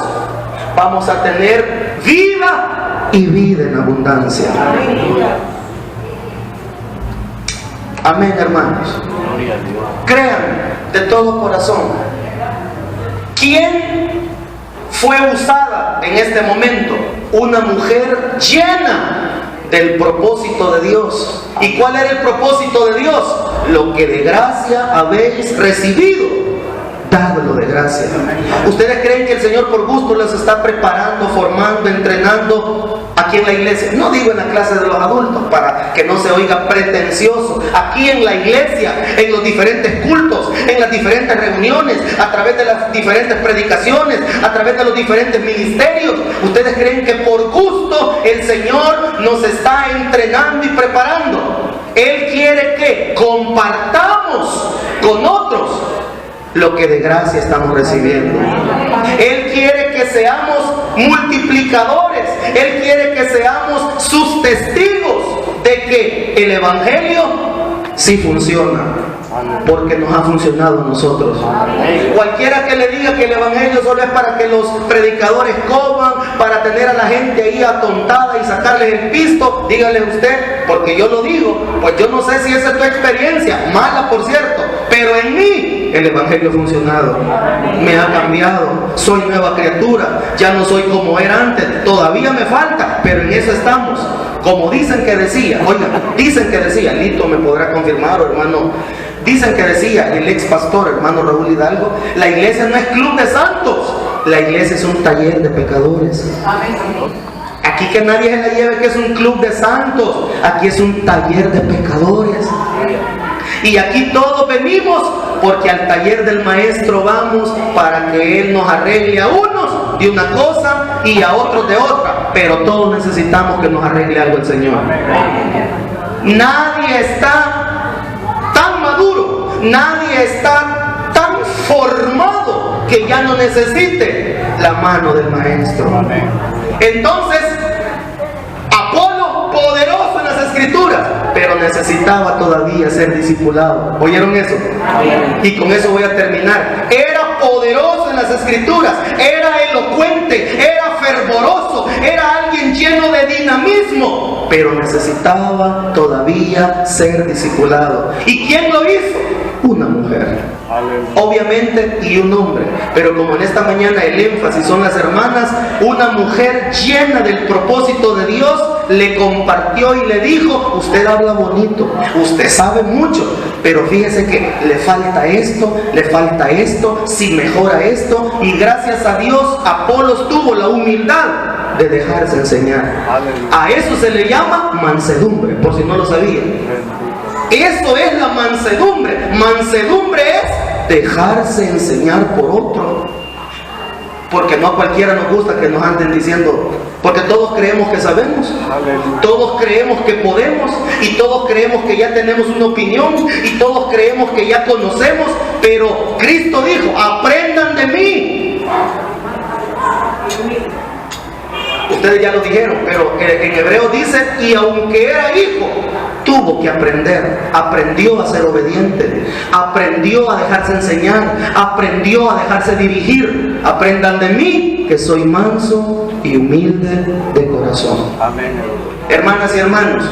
vamos a tener vida y vida en abundancia. Amén, hermanos. Crean de todo corazón. ¿Quién fue usada en este momento? Una mujer llena del propósito de Dios. ¿Y cuál era el propósito de Dios? Lo que de gracia habéis recibido, dadlo de gracia. ¿Ustedes creen que el Señor por gusto les está preparando, formando, entrenando aquí en la iglesia? No digo en la clase de los adultos para que no se oiga pretencioso. Aquí en la iglesia, en los diferentes cultos, en las diferentes reuniones, a través de las diferentes predicaciones, a través de los diferentes ministerios. ¿Ustedes creen que por gusto el Señor nos está entrenando y preparando? Él quiere que compartamos con otros lo que de gracia estamos recibiendo. Él quiere que seamos multiplicadores. Él quiere que seamos sus testigos de que el Evangelio sí funciona, porque nos ha funcionado a nosotros. Cualquiera que le diga que el Evangelio solo es para que los predicadores coman, para tener a la gente ahí atontada y sacarles el pisto, dígale usted, porque yo lo digo, pues yo no sé si esa es tu experiencia, mala por cierto, pero en mí el Evangelio ha funcionado, me ha cambiado, soy nueva criatura, ya no soy como era antes, todavía me falta, pero en eso estamos. Como dicen que decía, oigan, dicen que decía, Lito me podrá confirmar, hermano, dicen que decía el ex pastor, hermano Raúl Hidalgo, la iglesia no es club de santos, la iglesia es un taller de pecadores. Aquí que nadie se la lleve que es un club de santos, aquí es un taller de pecadores. Y aquí todos venimos porque al taller del maestro vamos para que él nos arregle a unos de una cosa y a otros de otra, pero todos necesitamos que nos arregle algo el Señor. Nadie está tan maduro, nadie está tan formado que ya no necesite la mano del maestro. Entonces, Apolo, poderoso en las escrituras, pero necesitaba todavía ser discipulado. ¿Oyeron eso? Y con eso voy a terminar. Era poderoso en las escrituras, era elocuente, era fervoroso, era alguien lleno de dinamismo, pero necesitaba todavía ser discipulado. ¿Y quién lo hizo? Una mujer, obviamente, y un hombre, pero como en esta mañana el énfasis son las hermanas, una mujer llena del propósito de Dios le compartió y le dijo: usted habla bonito, usted sabe mucho, pero fíjese que le falta esto, si mejora esto, y gracias a Dios Apolos tuvo la humildad de dejarse enseñar. A eso se le llama mansedumbre, por si no lo sabían. Eso es la mansedumbre. Mansedumbre es dejarse enseñar por otro. Porque no a cualquiera nos gusta que nos anden diciendo, porque todos creemos que sabemos, todos creemos que podemos, y todos creemos que ya tenemos una opinión, y todos creemos que ya conocemos, pero Cristo dijo: aprendan de mí. Ustedes ya lo dijeron, pero en hebreo dice: y aunque era hijo, tuvo que aprender, aprendió a ser obediente, aprendió a dejarse enseñar, aprendió a dejarse dirigir. Aprendan de mí, que soy manso y humilde de corazón. Amén. Hermanas y hermanos,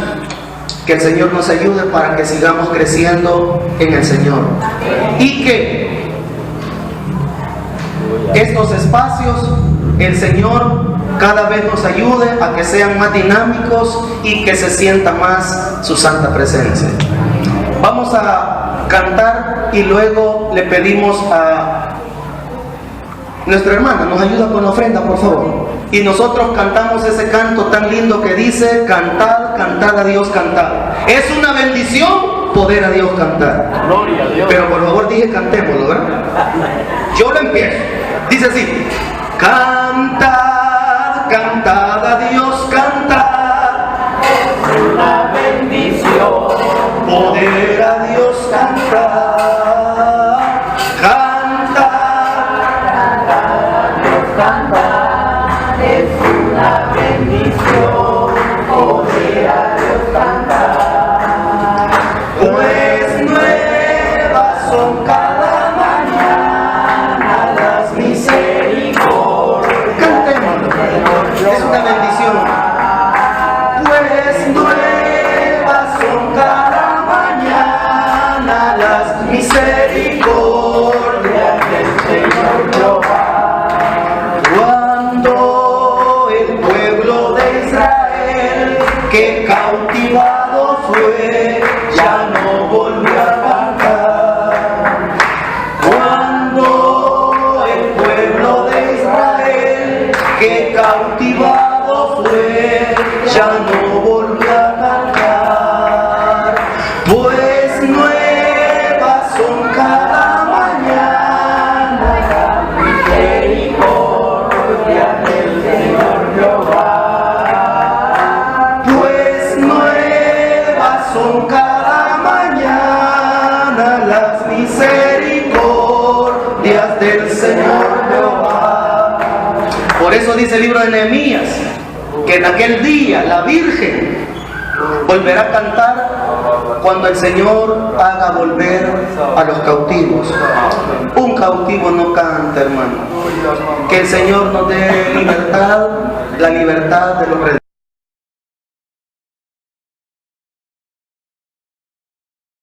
que el Señor nos ayude para que sigamos creciendo en el Señor, y que estos espacios el Señor cada vez nos ayude a que sean más dinámicos y que se sienta más su santa presencia. Vamos a cantar y luego le pedimos a nuestra hermana, nos ayuda con la ofrenda, por favor. Y nosotros cantamos ese canto tan lindo que dice: cantad, cantad a Dios, cantad. Es una bendición poder a Dios cantar. Gloria a Dios. Pero por favor dije cantémoslo, ¿verdad? Yo lo empiezo. Dice así: cantad, cantad a Dios, cantad. Una bendición poder a Dios cantar. Cantad, cada mañana las misericordias. Cantemos, es una bendición. Pues nuevas son cada mañana las misericordias del Señor Jehová. Cuando el pueblo de Israel, que cautivado fue, ya no volvió a cantar. Cuando el pueblo de Israel, que cautivado fue, ya no volvió a cantar. Pues nuevas son cada mañana las misericordias del Señor Jehová. Pues nuevas son cada mañana las misericordias del Señor Jehová. Por eso dice el libro de Nehemías, que en aquel día la Virgen volverá a cantar cuando el Señor haga volver a los cautivos. Un cautivo no canta, hermano. Que el Señor nos dé libertad, la libertad de los redimidos.